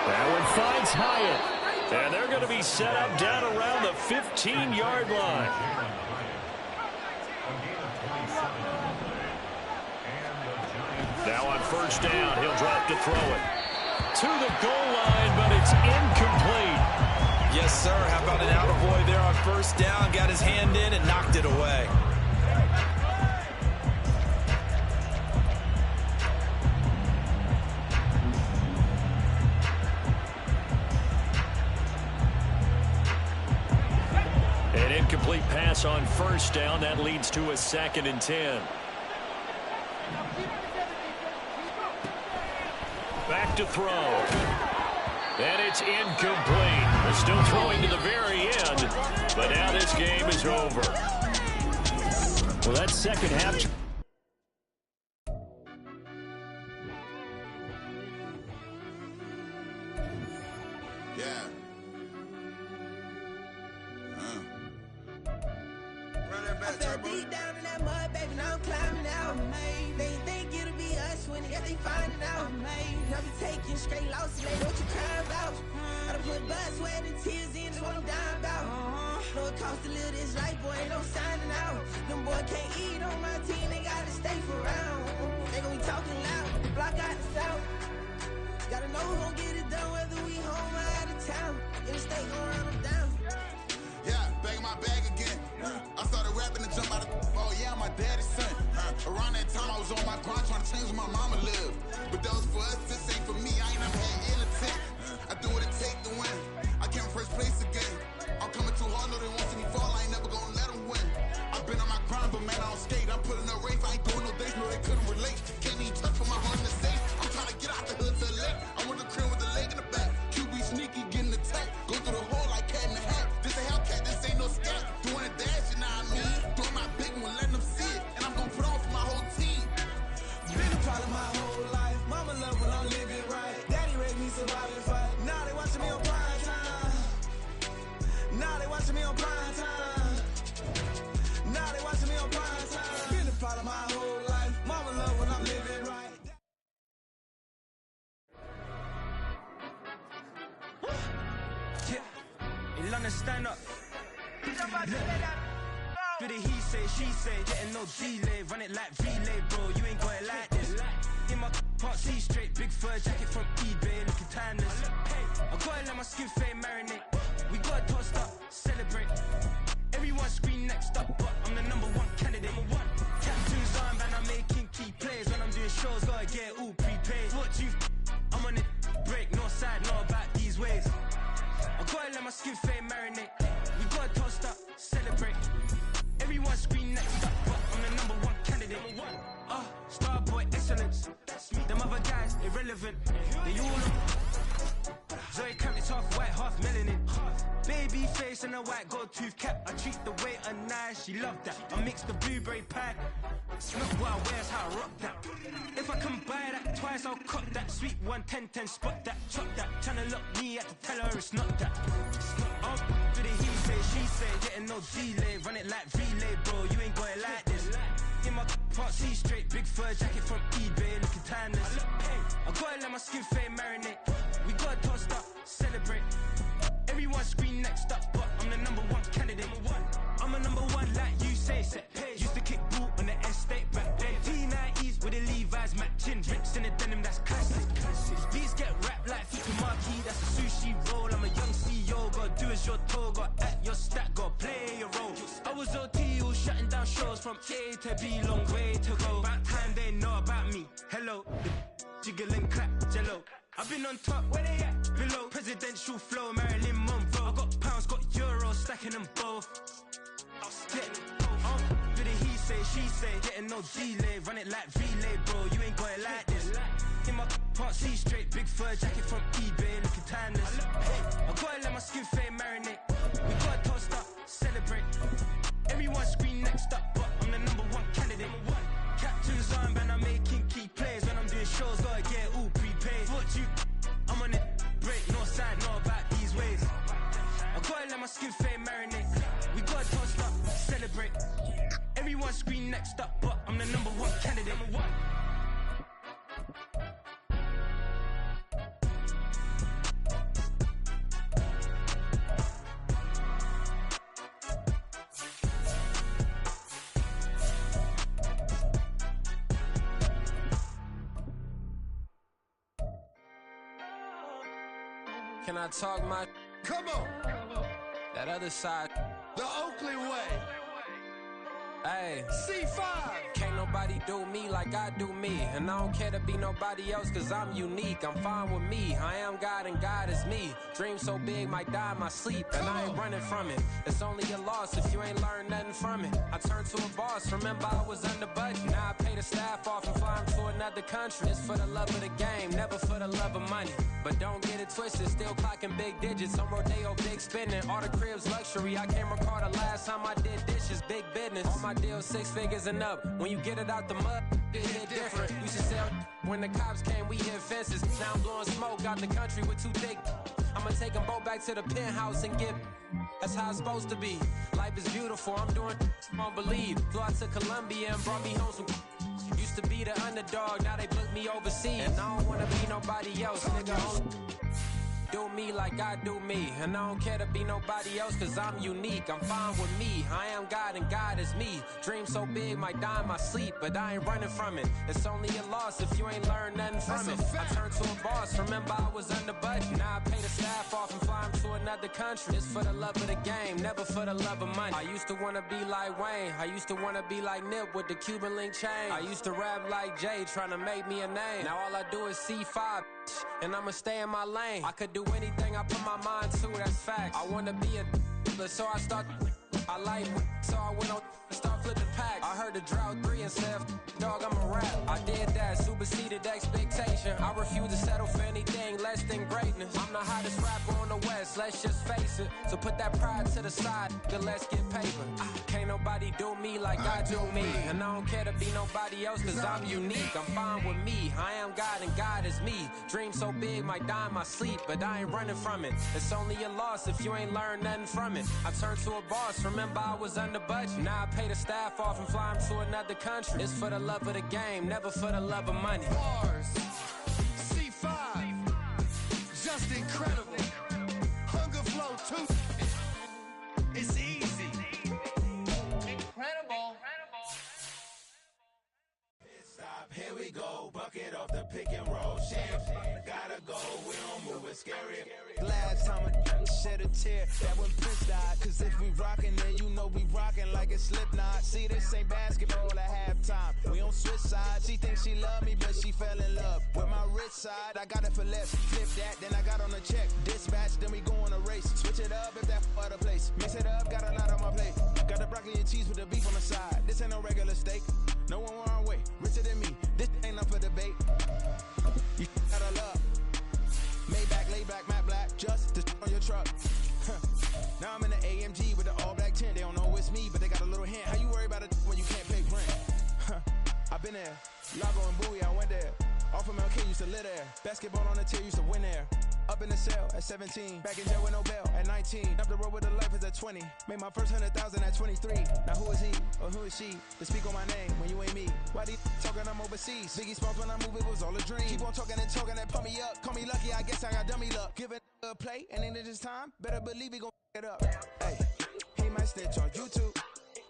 That one finds Hyatt. And they're going to be set up down around the 15-yard line. Now on 1st down, he'll drop to throw it. To the goal line, but it's incomplete. Yes, sir. How about an attaboy there on 1st down? Got his hand in and knocked it away. An incomplete pass on 1st down. That leads to a 2nd and 10. Back to throw. And it's incomplete. They're still throwing to the very end. But now this game is over. Well, that second half. Deep down in that mud, baby, now I'm climbing out. They think it'll be us when they find it out. Now we taking straight losses, they know what you crying about. I done put blood, sweat, and tears in, that's what I'm dying about. Know it costs to live this life, boy, ain't no signing out. Them boy can't eat on my team, they gotta stay for round. They gon' be talking loud, the block out the south. Gotta know who gon' get it done, whether we home or out of town. In the state gon' run them down. Yeah, back in my bag again. I started rapping and jump out of, oh yeah, I'm my daddy's son. Around that time I was on my grind trying to change where my mama lived. But that was for us, this ain't for me. I ain't never had ill intent. I do what it take to win. I came first place again. I'm coming too hard, no they won't see me fall. I ain't never gonna let them win. I've been on my grind, but man, I don't skate. I'm putting up race, I ain't doing no days, no they couldn't relate. Can't even touch for my heart in the safe. I'm trying to get out the hood to the lake. I want the crib with the leg in the back. QB sneaky, getting attacked. Go through the hole like cat in the hat. This a Hellcat, this ain't no scat. Doing a dash, you know what I mean? Doing my big one, letting them see it. And I'm gonna put on for my whole team. Been a problem my whole life. Mama love when I'm living right. Daddy raised me surviving fight. Now they watching me on prime time. Now they watching me on prime time. Now they watching me on prime time. Been a problem my whole life. Mama love when I'm living right. Yeah, in London, stand up. For the he say, she say, getting no delay, run it like relay, bro. You ain't got it like this. In my can't see straight, big fur jacket from eBay, looking timeless. I gotta let my skin fade marinate. We gotta toast up, celebrate. Everyone scream next up, but I'm the #1 candidate. Tattoos on, man, I'm making key plays. When I'm doing shows, gotta get all prepaid. What you? I'm on it, break, no side, know about these ways. I gotta let my skin fade marinate. We gotta toast up, celebrate. Everyone scream next up, but I'm the #1 candidate. Starboy excellence. Them other guys irrelevant. They all look. Zoe Kravitz half white, half melanin. Baby face and a white gold tooth cap. I treat the waiter nice, she love that. I mix the blueberry pie. It's not what I wear, it's how I rock that. If I can buy that twice, I'll cut that. Sweet 110, spot that, chop that. Tryna look me at to tell her it's not that. I'm for the he say, she say, getting no delay. Run it like relay, bro, you ain't got it like this. In my can't see straight, big fur jacket from eBay, looking timeless. I gotta let my skin fade marinate. We gotta toast up, celebrate. Everyone scream next up, but I'm the number one candidate. I'm a number one like you say. Used to kick ball on the estate back then. T90s with the Levi's matching. Rips in the denim, that's classic. Beats get wrapped like Fukumaki, that's a sushi roll. I'm a young CEO, gotta do as you're told. Gotta act your stat, gotta play your role. I was OT, all shutting down shows from A to B, long way to go. About time they know about me. Hello, the jiggle and clap, jello. I've been on top, where they at? Below, presidential flow, Marilyn Monroe. I got pounds, got euros, stacking them both. With the he say, she say, getting no delay, run it like relay, bro. You ain't got it like this. In my can't see straight, big fur jacket from eBay, looking timeless. I gotta let my skin fade marinate. We gotta toast up, celebrate. Everyone scream next up, but I'm the number one candidate. Captain's armband, I'm making key plays. When I'm doing shows, gotta get all prepaid. What you, I'm on it, break, no side, know about these ways. I gotta let my skin fade marinate. We gotta toast up, celebrate. Everyone scream next up, but I'm the number one candidate. Can I talk my? Come on. That other side. The Oakley way. Hey. C5. Can't nobody do me like I do me. And I don't care to be nobody else cause I'm unique. I'm fine with me. I am God and God is me. Dream so big might die in my sleep. And I ain't running from it. It's only a loss if you ain't learned nothing from it. I turned to a boss. Remember I was under budget. Now I pay the staff off and fly them to another country. It's for the love of the game, never for the love of money. But don't get it twisted, still clocking big digits. On Rodeo, big spending. All the cribs luxury. I can't recall the last time I did dishes. Big business. All my deals 6 figures and up. When you get it out the mud, it hit different. Used to sell when the cops came, we hit fences. Now I'm blowing smoke out the country with 2 thick. I'ma take them both back to the penthouse and get. That's how it's supposed to be. Life is beautiful, I'm doing you won't believe. Flew out to Colombia and brought me home some. Used to be the underdog, now they book me overseas. And I don't wanna be nobody else, nigga. Do me like I do me. And I don't care to be nobody else cause I'm unique. I'm fine with me. I am God and God is me. Dream so big might die in my sleep, but I ain't running from it. It's only a loss if you ain't learned nothing from it. I turned to a boss. Remember I was under budget. Now I pay the staff off and fly them to another country. It's for the love of the game, never for the love of money. I used to wanna be like Wayne. I used to wanna be like Nip with the Cuban link chain. I used to rap like Jay, trying to make me a name. Now all I do is C5, and I'ma stay in my lane. I could do anything I put my mind to, that's facts. I wanna be a so I start. I like so I went on and start flipping packs. I heard the drought 3 and said, dog, I'm a rap. I did that, superseded expectation. I refuse to settle for anything less than greatness. I'm the hottest rapper on the West, let's just face it. So put that pride to the side, then let's get paper. Can't nobody do me like I do me. And I don't care to be nobody else cause I'm unique. I'm fine with me. I am God and God is me. Dream so big might die in my sleep, but I ain't running from it. It's only a loss if you ain't learned nothing from it. I turned to a boss, remember I was under budget. Now I pay the staff off and fly them to another country. It's for the love of the game, never for the love of money. Bars. C5. Just incredible. Hunger flow too. It's easy. Incredible. Stop, here we go, bucket off the pick and roll. Champ, gotta go, we don't move, it's scary. Last time I shed a tear, that when Prince died. Cause if we rockin', then you know we rockin' like a Slipknot. See, this ain't basketball at halftime. We on switch sides. She thinks she love me, but she fell in love with my rich side. I got it for less, flip that, then I got on a check. Dispatch, then we go on a race. Switch it up if that other place. Mix it up, got a lot on my plate. Got the broccoli and cheese with the beef on the side. This ain't no regular steak. No one wrong way, richer than me. This ain't up for debate. You gotta love. Maybach, laid back, matte black, just to on your truck. Now I'm in the AMG with the all black tint. They don't know it's me, but they got a little hint. How you worry about it when you can't pay rent? I've been there. Lago and Bowie, I went there. Off of MLK, used to live there. Basketball on the tier, used to win there. Up in the cell at 17. Back in jail with no bail at 19. Up the road with the life is at 20. Made my first 100,000 at 23. Now who is he or who is she to speak on my name when you ain't me? Why they talking I'm overseas? Biggie Smalls when I move, it was all a dream. Keep on talking and pump me up. Call me lucky, I guess I got dummy luck. Give it a play, and then it's time. Better believe he gon' it up. Hey, he might snitch on YouTube.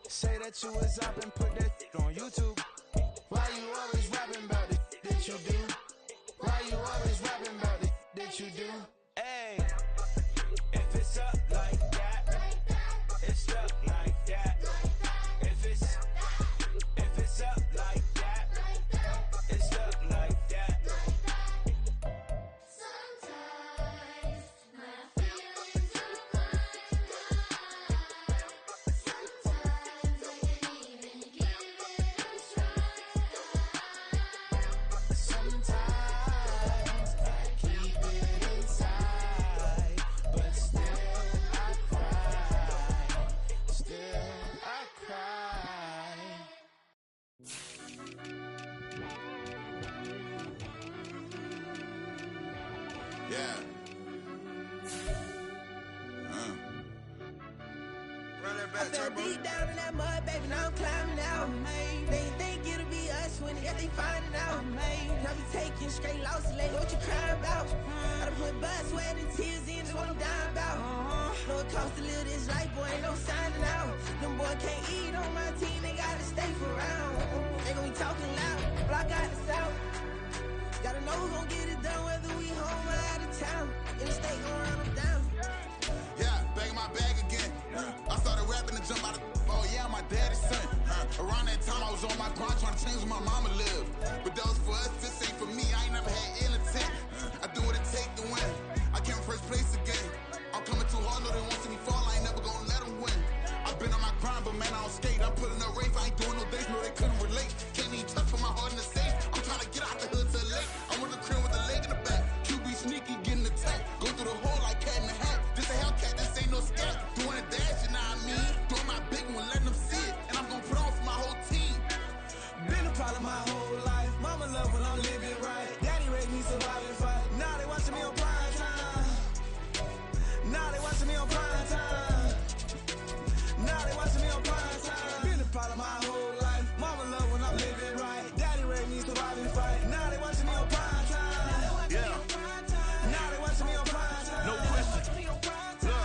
Say that you was up and put that on YouTube. Why you always rapping about it that you do? Why you always rapping about it that you do? Hey, if it's up like that, it's stuck like that. If it's up like that, it's stuck like that. Sometimes my feelings are quite high. Sometimes I can't even give it a try. Sometimes I keep it inside, but still I cry. Still I cry. Yeah. Run that I back, fell turbo. deep down in that mud, baby, now I'm climbing out. They think it'll be us when they finding out. I be taking straight losses, like what you crying about? I done put blood, sweat, and tears in, that's what I'm dying about. Know it costs to live this life, boy, ain't no signing out. Them boy can't eat on my team, they gotta stay for round. They gon' be talking loud, block out the south. Gotta know who gon' get it done, whether we home or out of town. In the state gon' run them down. Yeah, bag my bag again. I started rapping and jump out of. Oh yeah, I'm my daddy's son. Around that time I was on my grind trying to change where my mama lived. But that was for us, this ain't for me. I ain't never had ill intent. I do what it take to win. I came first place again. I'm coming too hard, no they won't see me fall. I ain't never gonna let them win. I've been on my grind, but man I don't skate. I'm putting up race, I ain't doing no days, no they couldn't relate. Can't even touch for my heart in the safe. I'm trying to get out the hood to the lake. I'm with the crib with the leg in the back. QB sneaky, getting attacked. Go through the hole like cat in the hat. This a Hellcat, this ain't no scat. Doing a dash, you know what I mean? Doing my big one, letting them see it. And I'm gonna put on for my whole team. Been a problem my whole life. Mama love when I'm living right. Daddy raised me surviving fight. Now they watching me on prime time. Now they watching me on prime time. Now they watching me on prime time. Been a problem my whole life. Mama love when I'm living right. Daddy raised me surviving fight. Now they watching me on prime time. Yeah, Now they watching me on prime time. no question. Look,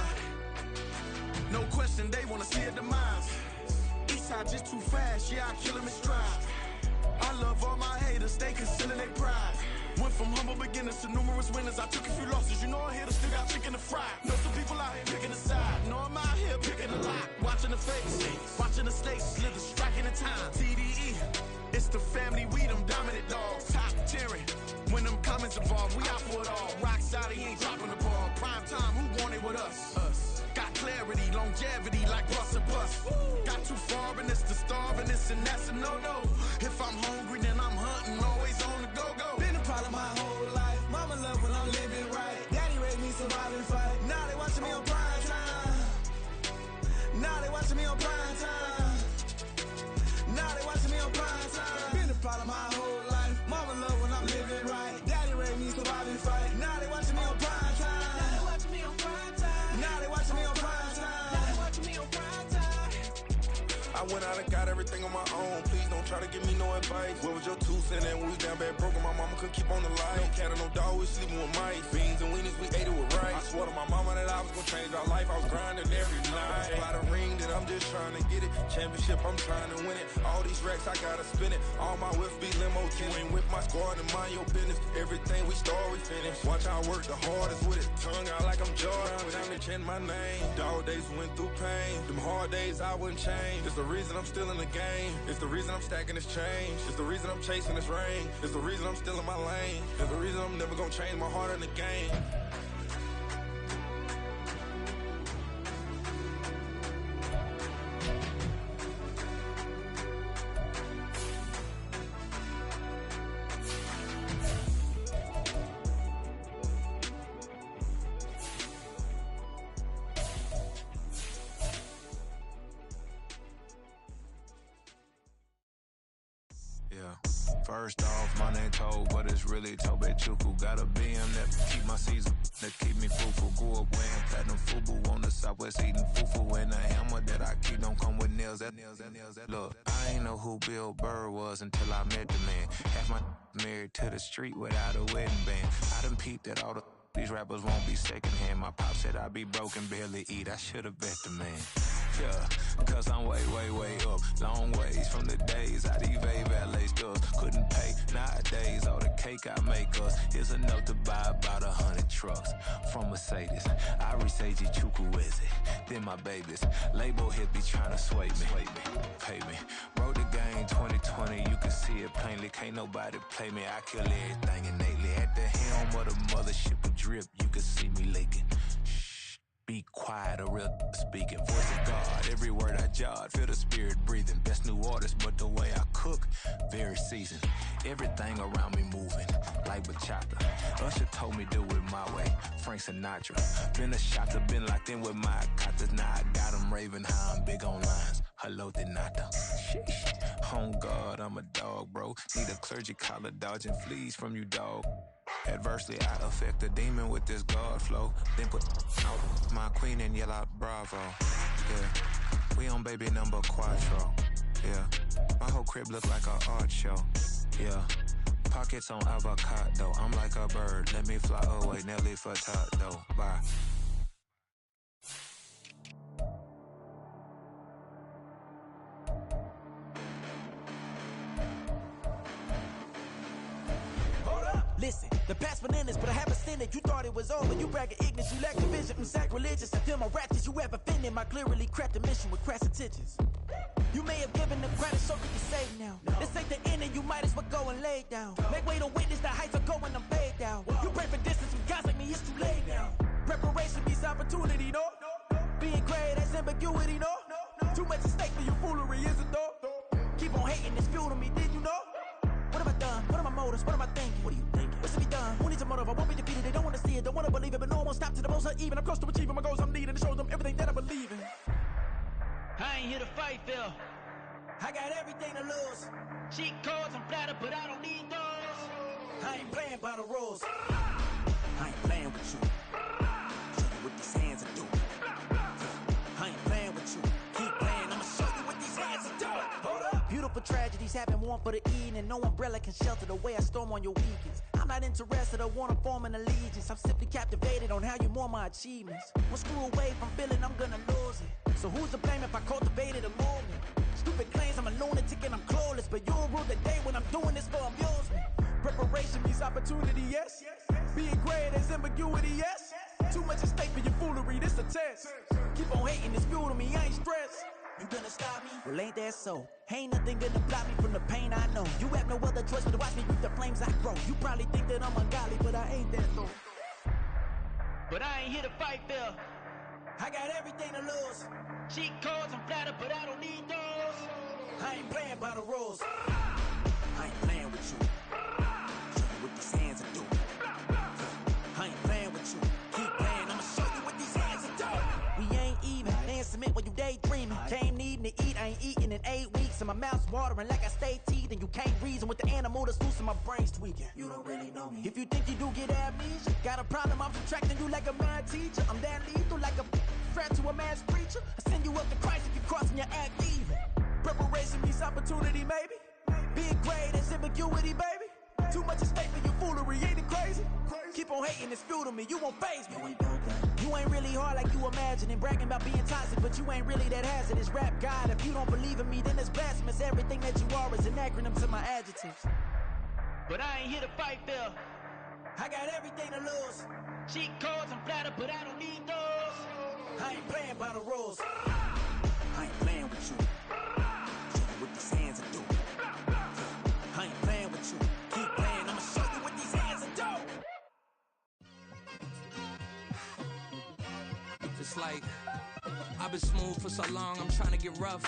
no question, they wanna see a demise. Eastside just too fast, yeah, I kill him in stride. I love all my haters, they concealing their pride. Went from humble beginners to numerous winners. I took a few losses, you know I hit a still got chicken to fry. Know some people out here picking a side. Know I'm out here picking a lot. Watching the face, watching the stakes, slither, striking the time. TDE, it's the family, we them dominant dogs. Top tiering, when them comments involved, we out for it all. Rock side, he ain't dropping the ball. Prime time, who want it with us? Us. Got clarity, longevity, like bus and bus. Got too far and it's the starving, this and that's a no-no. If I'm hungry, then I'm hunting, always on the go-go. Been a problem my whole life. Mama love when I'm living right. Daddy raised me surviving fight. Now they watching me on prime time. Now they watching me on prime time. Now they watching me on prime time. Been a problem my whole life. Mama love when I'm living right. Daddy raised me surviving fight. Now they watching me on prime time. Now they watching me on prime time. Now they watching me on prime time. Now they watching me on prime time. I went out and got everything on my own. Please don't try to give me no advice. What was your 2 cents? And when we down bad broken, my mama couldn't keep on the light. No cat or no dog, we sleeping with mice. Beans and weenies, we ate it with rice. I swore to my mama that I was gonna change our life. I was grinding every night. By the ring that I'm just trying to get it. Championship, I'm trying to win it. All these racks, I gotta spin it. All my whips be limo. You ain't with my squad and mind your business. Everything we start, we finish. Watch I work the hardest with it. Tongue out like I'm Jordan. Time to change my name. Dog days went through pain. Them hard days I wouldn't change. It's the reason I'm still in the game. It's the reason I'm stacking this change. It's the reason I'm chasing this rain. It's the reason I'm still in my lane. It's the reason I'm never gonna change my heart in the game. First off, my name Toad, but it's really Tobe Chuku. Got a BM that keep my season, that keep me fufu. Grew up wearing platinum fubu on the Southwest eating fufu. And the hammer that I keep don't come with nails. Look, I ain't know who Bill Burr was until I met the man. Half my married to the street without a wedding band. I done peeped at all these rappers won't be secondhand. My pop said I'd be broken, barely eat. I should've bet the man. Yeah, cause I'm way, way, way up. Long ways from the days I evade valet stores. Couldn't pay nowadays. All the cake I make us is enough to buy about 100 trucks. From Mercedes, I Seiji Chukwueze. Then my babies, label hit be trying to sway me. Pay me. Wrote the game 2020, you can see it plainly. Can't nobody play me. I kill everything innately. At the helm of the mothership with drip, you can see me leaking. Be quiet, a real speaking. Voice of God, every word I jot. Feel the spirit breathing. Best new artist, but the way I cook, very seasoned. Everything around me moving, like bachata. Usher told me do it my way. Frank Sinatra. Been a shotter, been locked in with my katas. Now I got them raving how I'm big on lines. Hello, Denata. Sheesh. On God, I'm a dog, bro. Need a clergy collar, dodging fleas from you, dog. Adversely, I affect the demon with this God flow. Then put out my queen and yell out bravo. Yeah, we on baby number quattro. Yeah, my whole crib look like an art show. Yeah, pockets on avocado. I'm like a bird, let me fly away. Nelly Furtado, bye. Listen, the past bananas, but I haven't seen it. You thought it was over, you bragging ignorance, you lack the vision, I'm sacrilegious. I feel my ratchets, you have offended my clearly crafted mission with crass intentions. You may have given them credit so you can save now. This ain't the end and you might as well go and lay down. Make way to witness the heights are going, I'm paid down. You pray for distance with guys like me, it's too late now. Preparation means opportunity, no? Being great, that's ambiguity, no? Too much at stake for your foolery, is it though? Keep on hating, it's fuel to me, did you know? What have I done? What are my motives? What am I thinking? What are you thinking? What's to be done? Who needs a motive? I won't be defeated. They don't want to see it, don't want to believe it, but no one won't stop to the most even. I'm close to achieving my goals. I'm needing to show them everything that I believe in. I ain't here to fight, Phil. I got everything to lose. Cheat codes, I'm flattered, but I don't need those. I ain't playing by the rules. I ain't playing with you. Show you what these hands are doing. I ain't playing with you. Keep playing, I'ma show you what these hands are doing. Hold up. Beautiful tragedies happen, one for the evening, and no umbrella can shelter the way I storm on your weekends. I'm not interested, I wanna form an allegiance. I'm simply captivated on how you mourn my achievements. One screw away from feeling I'm gonna lose it. So who's to blame if I cultivated a movement? Stupid claims I'm a lunatic and I'm clueless, but you'll rule the day when I'm doing this for amusement. Preparation means opportunity, yes. Being great is ambiguity, yes. Too much at stake for your foolery, this a test. Keep on hating, it's fuel to me, I ain't stressed. You gonna stop me? Well, ain't that so? Ain't nothing gonna block me from the pain I know. You have no other choice but to watch me reap the flames I grow. You probably think that I'm ungodly, but I ain't that though. But I ain't here to fight, Phil. I got everything to lose. Cheat codes, I'm flattered, but I don't need those. I ain't playing by the rules. I ain't playing with you. Show you what these hands are doing. I ain't playing with you. Keep playing, I'ma show you what these hands are doing. We ain't even. They submit when you daydreaming. Came needing to eat, I ain't eating in 8 weeks. And my mouth's watering like I stay teeth. And you can't reason with the animal that's loose and my brain's tweaking. You don't really know me. If you think you do get amnesia, got a problem, I'm subtracting you like a mad teacher. I'm that lethal like a threat to a mass preacher. I send you up to Christ if you crossing your act evil. Preparation means opportunity, maybe. Being great is ambiguity, baby. Too much at stake for your foolery, ain't it crazy? Keep on hating, it's fuel to me, you won't faze me. You ain't really hard like you imagine and bragging about being toxic, but you ain't really that hazardous. Rap God, if you don't believe in me, then it's blasphemous. Everything that you are is an acronym to my adjectives. But I ain't here to fight, Phil. I got everything to lose. Cheat codes, I'm flattered, but I don't need those. I ain't playing by the rules. I ain't playing with you. Show you what these hands are doing. I ain't playing with you. Keep playing, I'ma show you what these hands are doing. It's like I've been smooth for so long, I'm trying to get rough.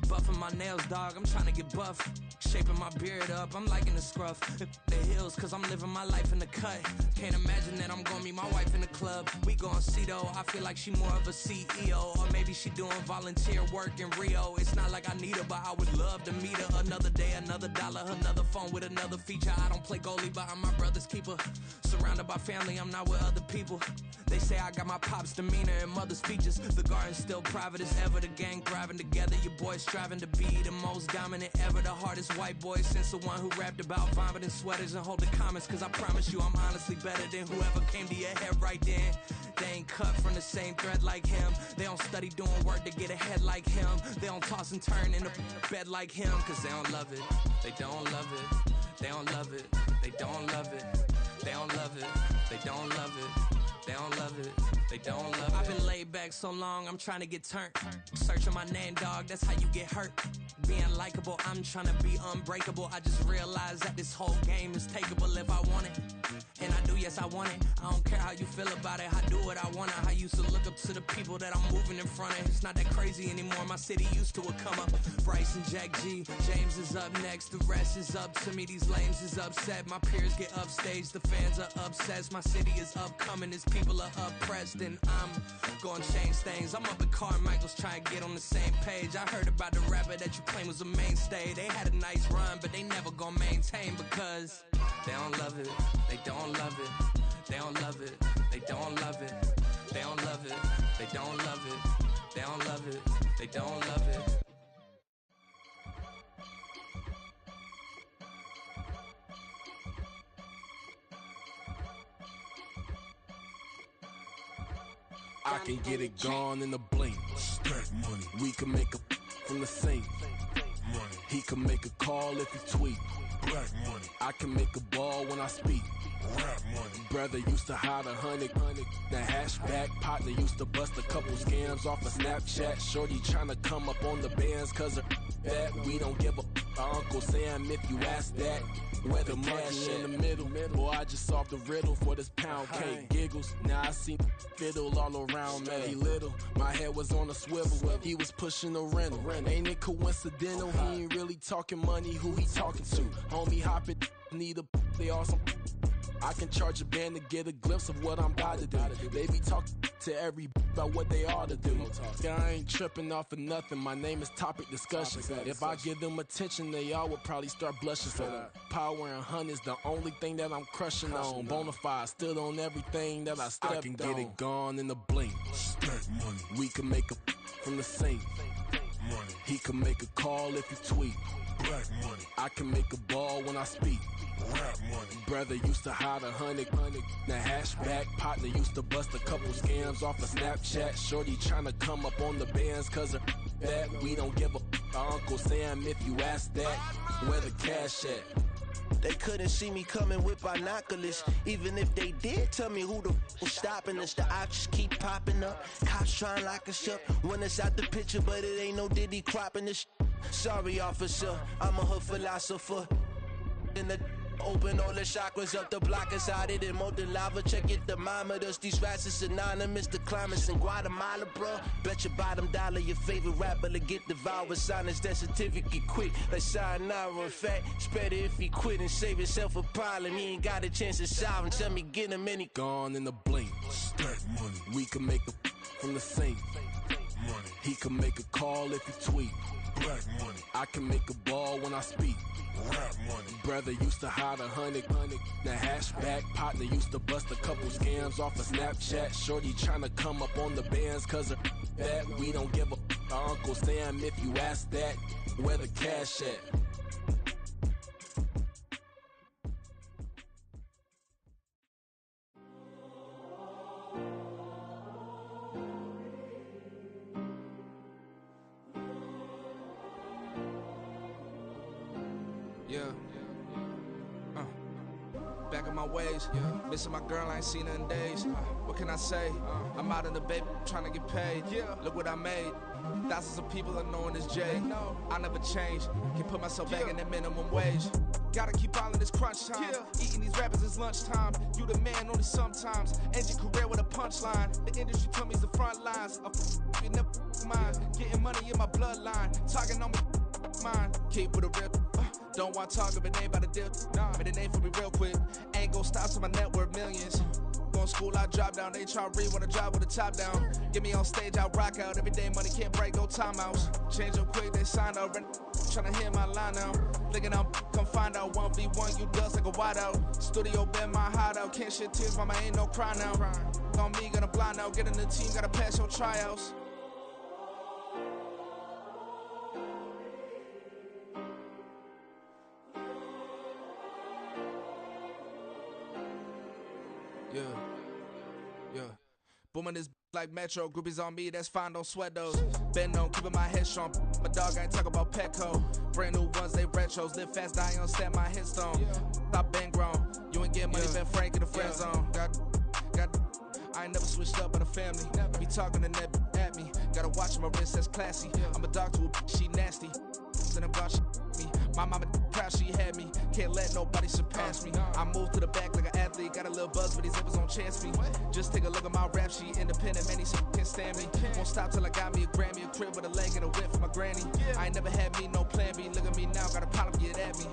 Buffing my nails, dog, I'm trying to get buff. Shaping my beard up, I'm liking the scruff. The hills, cause I'm living my life in the cut. Can't imagine that I'm gonna meet my wife in the club. We gon' see though, I feel like she more of a CEO. Or maybe she doing volunteer work in Rio. It's not like I need her, but I would love to meet her. Another day, another dollar, another phone with another feature. I don't play goalie, but I'm my brother's keeper. Surrounded by family, I'm not with other people. They say I got my pop's demeanor and mother's features. The garden's still private as ever, the gang thriving together. Your boys striving to be the most dominant ever. The hardest white boy since the one who rapped about vomiting sweaters and holding comments. Cause I promise you I'm honestly better than whoever came to your head right then. They ain't cut from the same thread like him. They don't study doing work to get ahead like him. They don't toss and turn in the bed like him. Cause they don't love it, they don't love it. They don't love it, they don't love it. They don't love it, they don't love it. They don't love it, they don't love it. I've been laid back so long, I'm trying to get turned. Searching my name, dog, that's how you get hurt. Being likable, I'm trying to be unbreakable. I just realized that this whole game is takeable if I want it. And I do, yes, I want it. I don't care how you feel about it, I do what I want it. I used to look up to the people that I'm moving in front of. It's not that crazy anymore, my city used to a come up. Bryce and Jack G, James is up next. The rest is up to me, these lames is upset. My peers get upstaged, the fans are obsessed. My city is upcoming, its people are oppressed. And I'm gonna change things. I'm up at Carmichael's trying to get on the same page. I heard about the rapper that you claim was a mainstay. They had a nice run, but they never gonna maintain because they don't love it, they don't love it, they don't love it, they don't love it, they don't love it, they don't love it, they don't love it, they don't love it. I can get it gone in a blink. Stack money. We can make a from the sink. Money. He can make a call if he tweet. Black money. I can make a ball when I speak. Rap money. Brother used to hide 100. The hashback partner used to bust a couple scams off of Snapchat. Shorty tryna come up on the bands cause of that. We don't give a Uncle Sam if you ask that. Where the money in the middle. Boy, I just solved the riddle for this pound cake. Giggles, now I see fiddle all around me. Little, my head was on a swivel. He was pushing a rental. Ain't it coincidental? He ain't really talking money. Who he talking to? Homie hopping, need a they awesome. I can charge a band to get a glimpse of what I'm about to do. They be talking to every about what they ought to do. I ain't tripping off of nothing. My name is Topic Discussion. If I give them attention, they all would probably start blushing. So power and hunt is the only thing that I'm crushing on. Bonafide, stood on everything that I stepped on. I can get it gone in a blink. Stack money. We can make a from the sink. Money. He can make a call if he tweet. Black money. I can make a ball when I speak. Rap money. Brother used to hide 100. The hashback partner used to bust a couple scams off of Snapchat. Shorty tryna come up on the bands cause of that. We don't give a Uncle Sam if you ask that. Where the cash at? They couldn't see me coming with binoculars. Even if they did, tell me who the f was stopping us. The options keep popping up. Cops trying to lock us up. When it's out the picture, but it ain't no Diddy cropping this. Sorry, officer, I'm a hood philosopher. In the open all the chakras up, the block is out it and molten lava. Check your thermometers, these rats is synonymous. The climates in Guatemala, bro. Bet your bottom dollar your favorite rapper to get devoured. Sign his death certificate quick, like sayonara. In fact, it's better if he quit and save himself a problem. He ain't got a chance to solve him. Tell me, get him any gone in a blink. Stack money. We can make a from the sink. Money. He can make a call if he tweet. Black money. I can make a ball when I speak. Rap money. Brother used to hide 100. The hashback partner used to bust a couple scams off of Snapchat. Shorty tryna come up on the bands cause of that. We don't give a Uncle Sam if you ask that. Where the cash at? Back in my ways, missing my girl, I ain't seen her in days. What can I say? I'm out in the baby, trying to get paid. Look what I made. Thousands of people are knowing this Jay. I never changed. Can put myself back in the minimum wage. Gotta keep all of this crunch time. Eating these rappers is lunchtime. You the man only sometimes. End your career with a punchline. The industry told me it's the front lines. You never mine. Getting money in my bloodline. Talking on me mine. Keep with a real. Don't want to talk if it ain't about the deal. Nah, made a name for me real quick. Ain't gon' stop till my net worth millions. Going school, I drop down. They try to read when I drive with the top down. Get me on stage, I rock out. Every day money can't break, no timeouts. Change up quick, they sign up. Tryna hear my line now. Thinking I'm come find out 1v1, you dust like a wideout. Studio been my hideout. Can't shed tears, mama ain't no cry now. On me, gonna blind out. Get in the team, gotta pass your tryouts. Yeah. Booming this like Metro. Groupies on me, that's fine, don't sweat those. Been on, keeping my head strong. My dog ain't talk about Petco. Brand new ones, they retros. Live fast, die on set, my headstone. Stop been grown. You ain't get money, been frank in the friend zone. I ain't never switched up on the family. Be talking to that at me. Gotta watch my wrist, that's classy. I'm a dog to a she nasty. Then I'm about me. My mama proud she had me. Can't let nobody surpass me. I moved to the back like an athlete. Got a little buzz, but these zippers don't chance me. Just take a look at my rap sheet. Independent, man, these can't stand me. Won't stop till I got me a Grammy, a crib with a leg and a whip for my granny. I ain't never had me no plan B. Look at me now, got a problem, get at me.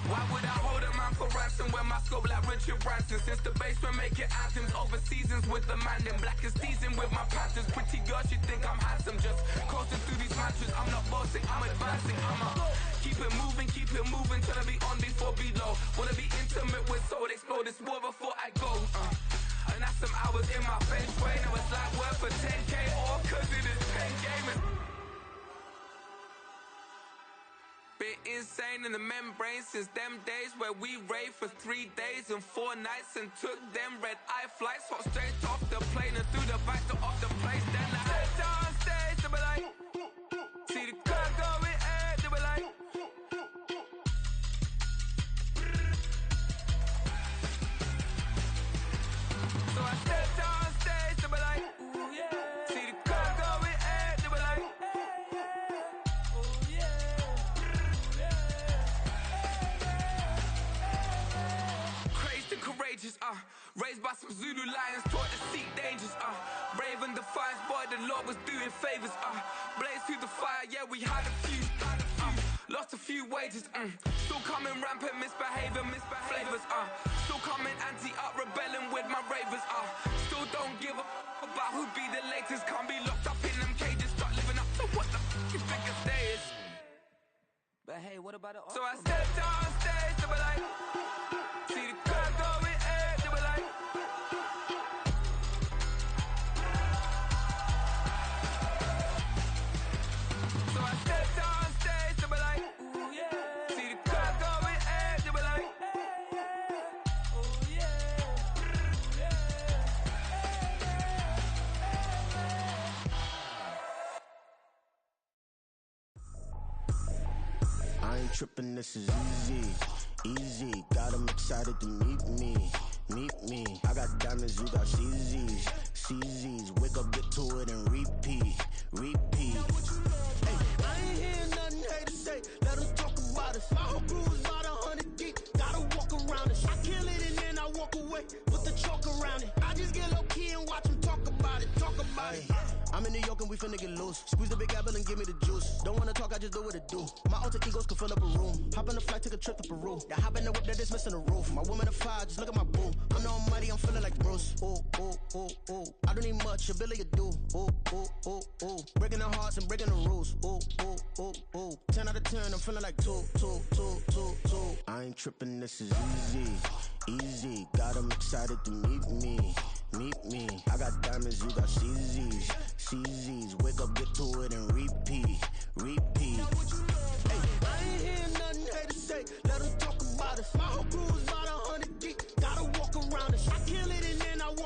Why would I hold a man for ransom when my scope like Richard Branson? Since the basement making anthems over seasons with the man, then black is seasoned with my patterns. Pretty girls, you think I'm handsome, just coasting through these matches. I'm not bossing, I'm advancing. I'ma keep it moving, tryna be on before below. Wanna be intimate with soul, explore this war before I go. And that's some hours in my bench way. Now it's like work for 10K, all cause it is pen gaming. Bit insane in the membrane since them days where we raved for 3 days and 4 nights and took them red eye flights, hot straight off the plane and through the back door of the place. Then I stepped on stage, they were like, see the crowd going air, they were like, so I stepped on stage, they were like, ooh yeah, see the crowd going air, they were like, oh yeah. Crazed and courageous, raised by some Zulu lions, taught to seek dangers, brave and defiant, boy, the Lord was doing favors, blaze through the fire, yeah, we had a few, lost a few wages, still coming rampant, misbehavior, flavors, still coming anti-up, rebelling with my ravers, still don't give a about who be the latest, can't be locked up in them cages, start living up to what the you think a day is. But hey, what about the So I stepped on stage, they were like, see the crowd going air, they were like, so I stepped on stage, they were like, ooh yeah, see the crowd going air, they were like, oh yeah, I ain't tripping, this is easy, easy. Got 'em excited to meet me. I got diamonds, you got CZs. Wake up, get to it, and repeat. Hey, I ain't hear nothing haters say. Let 'em talk about us. My whole crew is about 100 deep. Gotta walk around us. I kill it and then I walk away. Put the chalk around it. I just get low key and watch 'em talk about it. I'm in New York and we finna get loose. Squeeze the big apple and give me the juice. Don't wanna talk, I just do what it do. My alter egos can fill up a room. Hop on a flight, take a trip to Peru. That hop in the whip that is missing the roof. My woman a fire, just look at my boo. I'm the almighty, I'm feeling like Bruce. Ooh. I don't need much, ability to do. Ooh. Breaking the hearts and breaking the rules. Ooh. 10 out of 10, I'm feeling like two. I ain't tripping, this is easy. Got 'em excited to meet me. I got diamonds, you got CZs. Wake up, get to it, and repeat. Hey, I ain't hear nothing haters say. Let 'em talk about us. My whole crew is about 100 deep. Gotta walk around us. I kill it and then I walk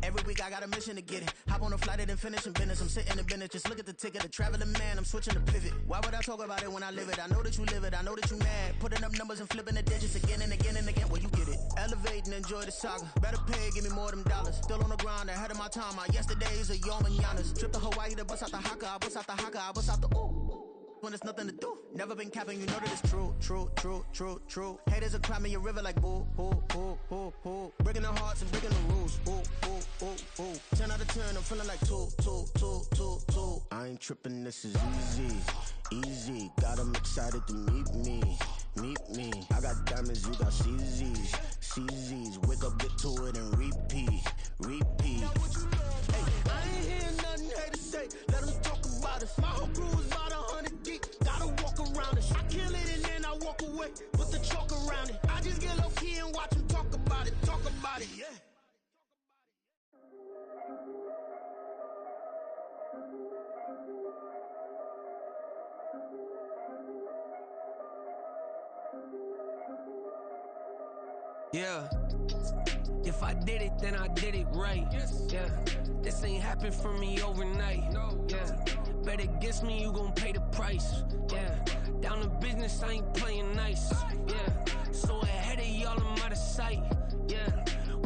Every week I got a mission to get it. Hop on a flight and then finish in business. I'm sitting in business, just look at the ticket. A traveling man, I'm switching to pivot. Why would I talk about it when I live it? I know that you live it, I know that you mad. Putting up numbers and flipping the digits again and again and again. Well, you get it. Elevate and enjoy the saga. Better pay, give me more of them dollars. Still on the grind, ahead of my time. My yesterdays are your mananas. Trip to Hawaii to bust out the haka. I bust out the haka, I bust out the ooh. When there's nothing to do. Never been capping, you know that it's true, true, true, true, true. Haters are climbing your river like boo, boo, boo, boo, boo. Breaking their hearts and breaking the rules. Ooh, ooh, ooh, ooh. 10 out of 10, I'm feeling like 2, 2, 2, 2, 2. I ain't tripping, this is easy, easy. Got 'em excited to meet me, meet me. I got diamonds, you got CZs, CZs. Wake up, get to it and repeat, repeat. Hey, I ain't hearing nothing haters say. Let 'em talk about us. My whole crew is about 100 deep. Gotta walk around it. I kill it and then I walk away. Put the chalk around it. I just get low key and watch them talk about it. Talk about it, yeah. Yeah. If I did it, then I did it right. Yeah. This ain't happened for me overnight. Yeah. Bet against me, you gon' pay the price. Yeah. Down to business, I ain't playing nice. Yeah. So ahead of y'all, I'm out of sight. Yeah.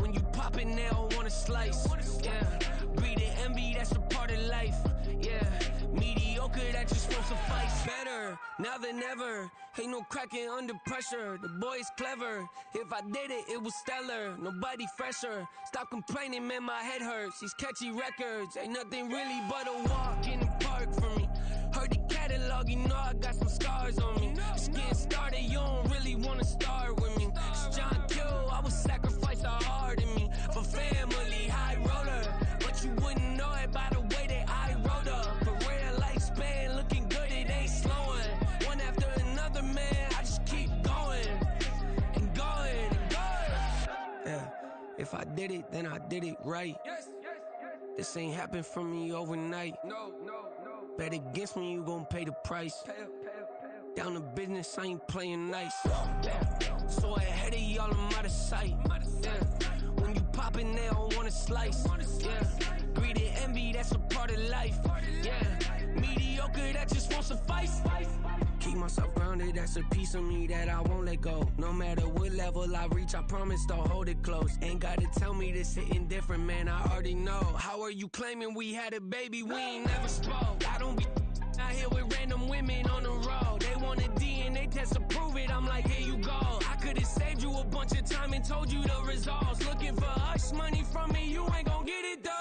When you pop it, they don't wanna slice. Yeah. Greed and envy, that's a part of life. Yeah. Mediocre, that just won't suffice. Better now than ever. Ain't no cracking under pressure. The boy's clever. If I did it, it was stellar. Nobody fresher. Stop complaining, man, my head hurts. These catchy records ain't nothing really but a walk in the park for me. Heard the catalog, you know I got some scars on me. Just getting started, you don't really wanna start with me. It's John Kill, I would sacrifice a heart in me for family, high roller. But you wouldn't know it by the way that I wrote up. Career lifespan looking good, it ain't slowing. One after another, man, I just keep going and going and going. Yeah, if I did it, then I did it right. This ain't happened for me overnight. No. Bet against me, you gon' pay the price. Down to business, I ain't playing nice. Yeah. So ahead of y'all, I'm out of sight. Yeah. When you poppin', they don't wanna slice. Yeah. Greed and envy, that's a part of life. Yeah. Mediocre, that just won't suffice. Keep myself grounded, that's a piece of me that I won't let go. No matter what level I reach, I promise don't hold it close. Ain't gotta tell me this hitting different, man, I already know. How are you claiming we had a baby, we ain't never spoke? I don't be out here with random women on the road. They want a DNA test to prove it, I'm like, here you go. I could've saved you a bunch of time and told you the results. Looking for hush money from me, you ain't gon' get it though.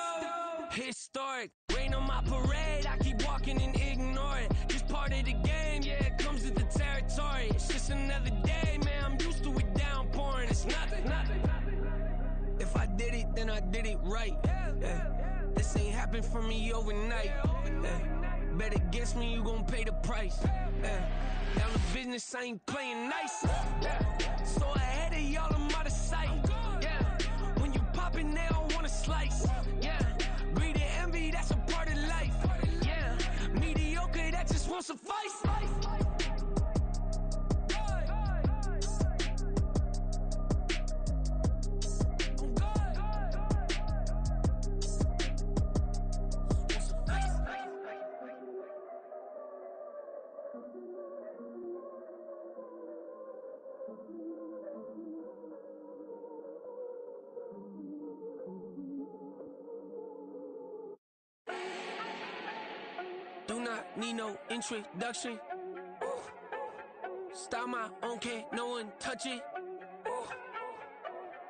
Historic, rain on my parade, I keep walking and ignore it. Just part of the game, yeah, it comes with the territory. It's just another day, man, I'm used to it downpouring. It's nothing. If I did it, then I did it right. Yeah. This ain't happened for me overnight. Yeah. Bet against me, you gon' pay the price. Yeah. Down to business, I ain't playing nice. Yeah. So ahead of y'all, I'm out of sight. Yeah. When you poppin', they don't wanna slice. Yeah. Greed and envy, that's a part of life. Yeah. Mediocre, that just won't suffice. Do not need no introduction. Ooh. Style my own, can't no one touch it. Ooh.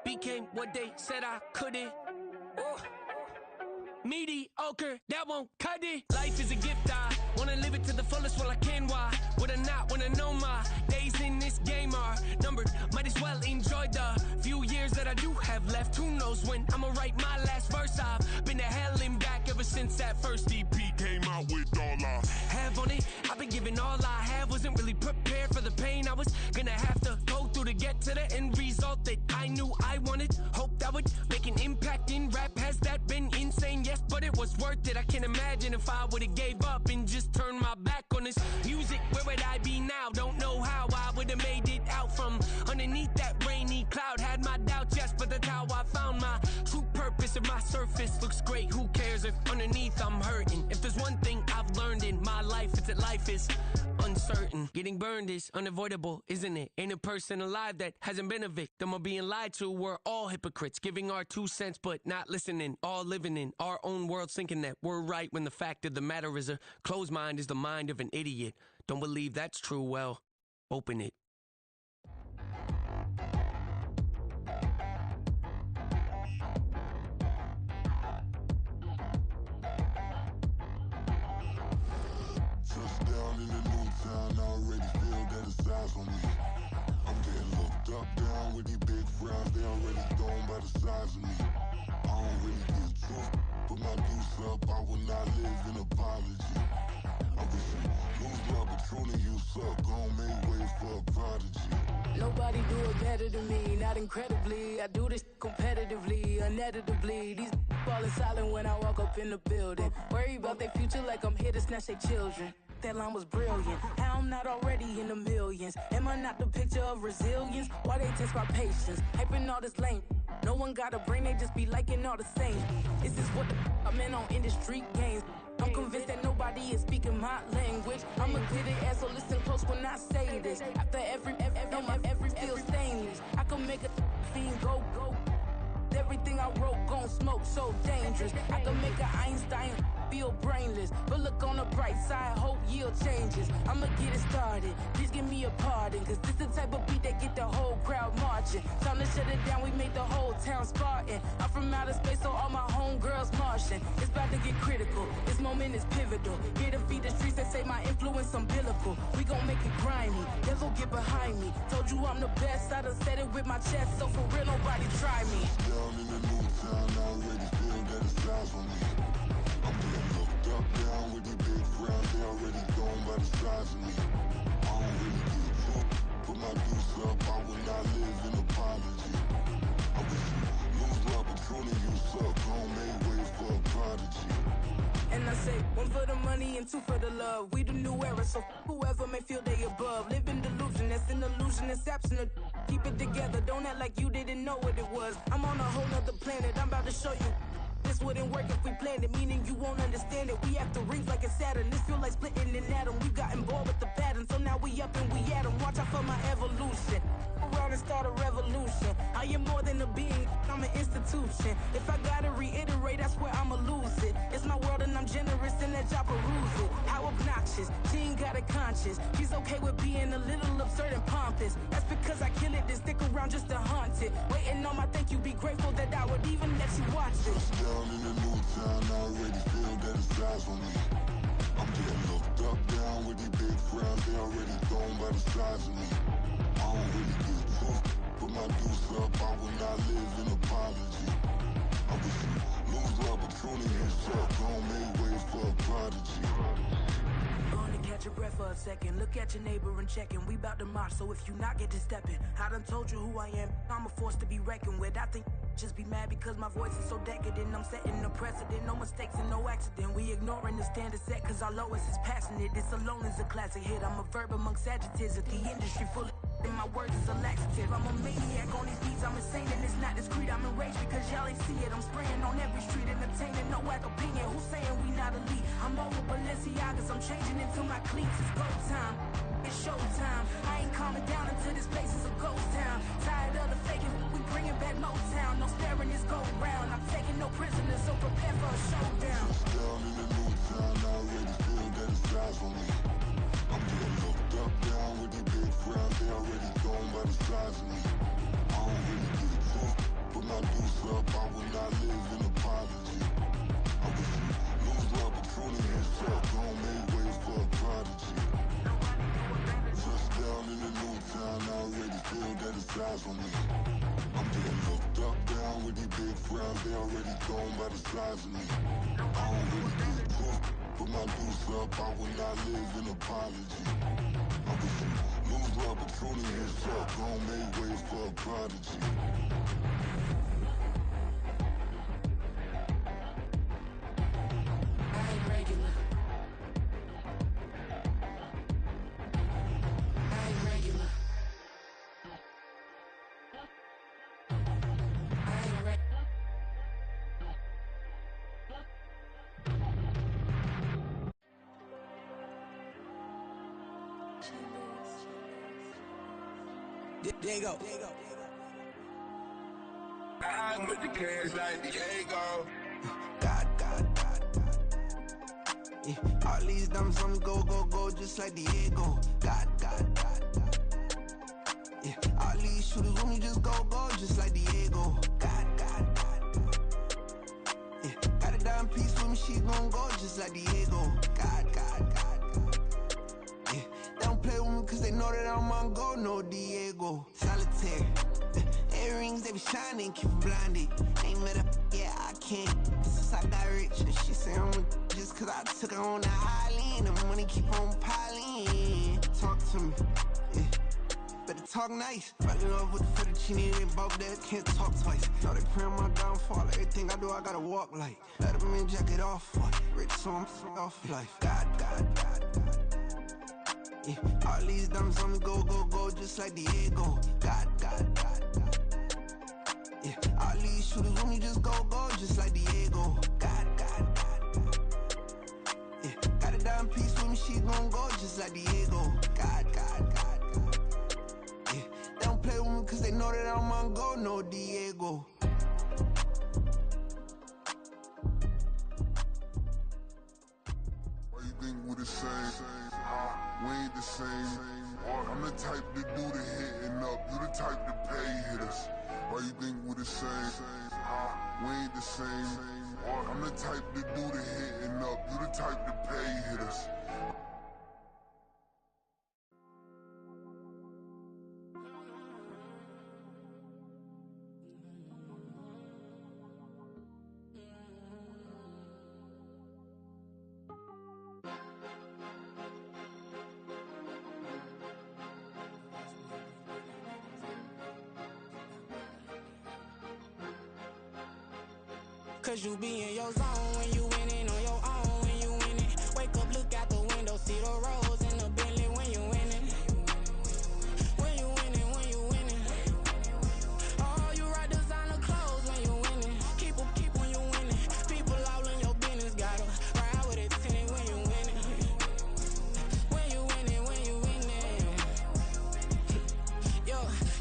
Became what they said I couldn't. Ooh. Mediocre, that won't cut it. Life is a gift, I wanna live it to the fullest while I can. Why would I not wanna know my days in this game are numbered? Might as well enjoy the few years that I do have left. Who knows when I'ma write my last verse? I've been to hell and back ever since that first EP came out with all I have on it. I've been giving all I have, wasn't really prepared for the pain I was gonna have to go through to get to the end result that I knew I wanted. Hope that would make an impact in rap. Has that been insane? Yes, but it was worth it. I can't imagine if I would've gave up and just turned my back on this music. Where would I be now? Don't know how I would've made it out from underneath that rainy cloud. Had my doubts, yes, but that's how I found my true purpose. If my surface looks great, who cares if underneath I'm hurting? If there's one thing I've learned in my life, it's that life is uncertain. Getting burned is unavoidable, isn't it? Ain't a person alive that hasn't been a victim of being lied to. We're all hypocrites, giving our 2 cents but not listening. All living in our own world, thinking that we're right when the fact of the matter is a closed mind is the mind of an idiot. Don't believe that's true? Well, open it. Touchdown in the new town, I already feel that it's eyes on me. I'm getting looked up, down with these big frowns, they already thrown by the size of me. I don't really give truth, put my deuce up, I will not live in apology. I wish you lose love, but truly you suck, gon' make way for a prodigy. Nobody do it better than me, not incredibly. I do this competitively, uneditably. These falling silent when I walk up in the building. Worry about their future like I'm here to snatch their children. That line was brilliant. How I'm not already in the millions? Am I not the picture of resilience? Why they test my patience? Hyping all this lame. No one got a brain, they just be liking all the same. This is what the I'm in on industry games. I'm convinced that nobody is speaking my language. I'm a good ass, so listen close when I say this. After every feel stainless. I can make a fiend go. Everything I wrote gon' smoke, so dangerous. I can make an Einstein feel brainless, but look on the bright side, hope yield changes. I'ma get it started, please give me a pardon, cause this the type of beat that get the whole crowd marching. Time to shut it down, we make the whole town Spartan. I'm from outer space, so all my homegirls Martian. It's about to get critical, this moment is pivotal. Here to feed the streets that say my influence umbilical. We gon' make it grimy, devil get behind me. Told you I'm the best, I done said it with my chest, so for real nobody try me. Down in the new town, I already feel that it's eyes on me. I'm getting looked up, down with these big frowns, they already thrown by the size of me. I don't really give truth, put my deuce up, I will not live in apology. I wish you lose love, but truly you suck, gon' make way for a prodigy. And I say, one for the money and two for the love. We the new era, so whoever may feel they above. Live in delusion, that's an illusion, it's absent. Keep it together, don't act like you didn't know what it was. I'm on a whole nother planet, I'm about to show you. This wouldn't work if we planned it, meaning you won't understand it. We have to rings like a Saturn, this feel like splitting an atom. We gotten bored with the pattern, so now we up and we at 'em. Watch out for my evolution. Around and start a revolution. I am more than a being, I'm an institution. If I gotta reiterate, that's where I'ma lose it. It's my world and I'm generous and that y'all peruse it. How obnoxious, she ain't got a conscience. She's okay with being a little absurd and pompous. That's because I kill it, then stick around just to haunt it. Waiting on my thank you, be grateful that I would even let you watch it. Down in the new town, I already feel that it's eyes on me. I'm getting looked up, down with these big frowns, they already thrown by the size of me. I don't really give truth, put my deuce up, I will not live in apology. I wish you lose love, but truly you suck, gon' make way for a prodigy. Gonna catch your breath for a second. Look at your neighbor and checking. We bout to march, so if you not get to stepping, I done told you who I am. I'm a force to be reckoned with. I think just be mad because my voice is so decadent. I'm setting the precedent, no mistakes and no accident. We ignoring the standard set cause our lowest is passionate. This alone is a classic hit. I'm a verb amongst adjectives. If the industry full of and my words is a laxative. I'm a maniac on these beats, I'm insane and it's not discreet. I'm enraged because y'all ain't see it. I'm spraying on every street, entertaining, no whack opinion. Who's saying we not elite? I'm over Balenciagas, I'm changing into my cleats. It's go time, it's show time. I ain't calming down until this place is a ghost town. Tired of the faking, we bringing back Motown. No sparing this go round. I'm taking no prisoners, so prepare for a showdown. Down in the new town, I already feel that it's eyes on me. I'm getting looked up, down with these big frowns, they already thrown by the size of me. I don't really give truth, put my deuce up, I will not live in apology. I wish you lose love, but truly you suck, gon' make way for a prodigy. Touchdown in the new town, I already feel that it's eyes on me. I'm getting looked up, down with these big frowns, they already thrown by the size of me. I don't really give truth, put my deuce up, I will not live in apology. I wish you lose love, but truly you suck, gon' make way for a prodigy. I ain't regular. I ain't regular. I ain't regular. Diego. I'm with the cash like Diego. God. Yeah, all these diamonds on me go, just like Diego. God. Yeah, all these shooters with me just go, just like Diego. God. Yeah, got a dime piece with me, she gon' go just like Diego. God. Yeah, they don't play with me cause they know that I'm on go, no Diego. Solitaire. Earrings, they be shining, keep them blinded. Ain't met up, yeah, I can't. Since I got rich, and she say I'm a, just cause I took her on the island. The money keep on piling. Talk to me, yeah. Better talk nice. Rockin' up with the fettuccine, they both that can't talk twice. Know they pray on my downfall. Everything I do, I gotta walk like. Let them in, jacket off. Rich, so I'm off life. God. Yeah, all these diamonds on me go, just like Diego. God. Yeah, all these shooters with me just go, just like Diego. God. Yeah, got a dime piece with me, she gon' go just like Diego. God. Yeah, they don't play with me cause they know that I'm on go, no Diego. Why you think we the same? We ain't the same. I'm the type to do the hitting up. You the type to pay hitters. Why you think we the same? We ain't the same. I'm the type to do the hitting up. You the type to pay hitters. Cause you be in your zone when you winning on your own when you winning. Wake up, look out the window, see the rose in the Bentley when you winning. When you winning. Oh, you rock designer clothes when you winning. Keep when you winning. People all in your business, gotta ride with it tinted when you winning. When you winning.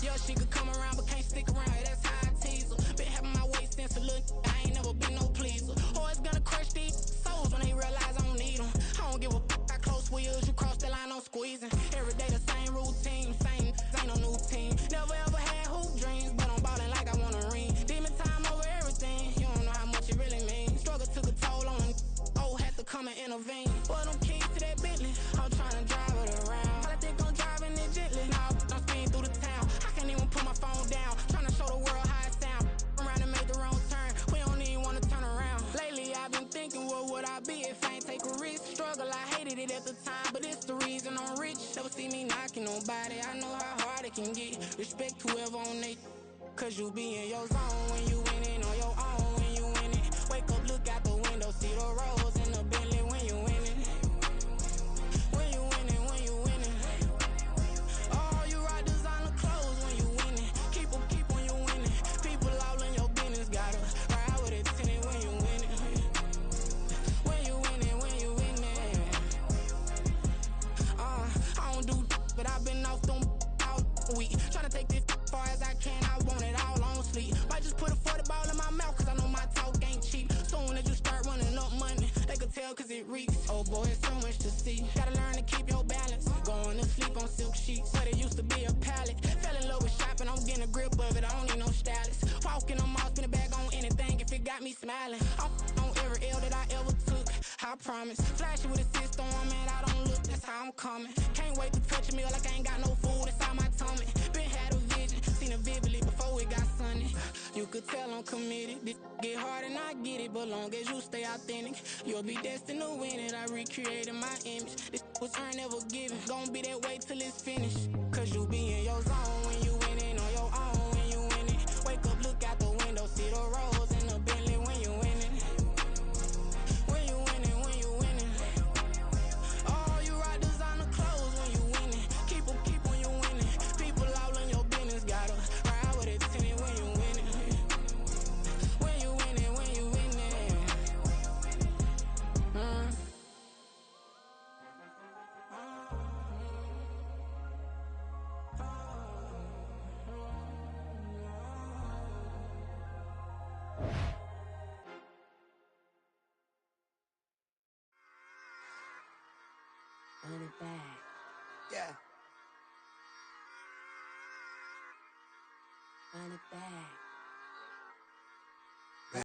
Yo, she could come around but can't stick around, that's how I tease her. Been having my waist since a little, I ain't never been no pleaser. Always gonna crush these souls when they realize I don't need them. I don't give a fuck how close we is, you cross the line, I'm squeezing. Every day the same routine, ain't no new team. Never ever had hoop dreams, but I'm ballin' like I want a ring. Demon time over everything, you don't know how much it really means. Struggle took a toll on them, had to come and intervene. Boy, them keys to that Bentley, I'm tryna drive it around. I think I'm driving it gently, now I'm speeding through the town. I can't even put my phone down, tryna show the world how it sound. Around and make the wrong turn, we don't even wanna turn around. Lately I've been thinking, what would I be if I ain't take a risk? Struggle, I hated it at the time, but it's the reason I'm rich. Never see me knocking nobody, I know how hard it can get. Respect whoever on they, cause you be in your zone when you winning on your own when you winning. Wake up, look out the window, see the rose in the Bentley when you winning. When you winning. Oh, you rock designer clothes when you winning. Keep when you winning. People all in your business, gotta ride with it tinted when you winning. When you winning. I don't do but I've been off them all week. Tryna take this far as I can, I want it all on sleep. Might just put a 40 ball in my mouth, cause I know my talk ain't cheap. Soon as you start running up money, they could tell cause it reeks. Oh boy, it's so much to see. Gotta learn to keep your balance. Going to sleep on silk sheets, but it used to be a pallet. Fell in love with shopping, I'm getting a grip of it, I don't need no stylist. Walking them all, spin a bag on anything if it got me smiling. I'm on every L that I ever took, I promise. Flashy with a system, man, I don't look, that's how I'm coming. Can't wait to touch a meal like I ain't got no food inside my tummy. Been had a vision, seen it vividly before it got sunny. You could tell I'm committed. This get hard and I get it, but long as you stay authentic, you'll be destined to win it. I recreated my image. This was earned, never given. Gonna be that way till it's finished. Cause you be in your zone when you winning on your own when you winning. Wake up, look out the window, see the rose in the Bentley when you winning. When you winning. Oh, you rock designer clothes when you winning. Keep when you winning. People all in your business, gotta ride with it tinted when you winning. When you winning. Yeah. Run it back.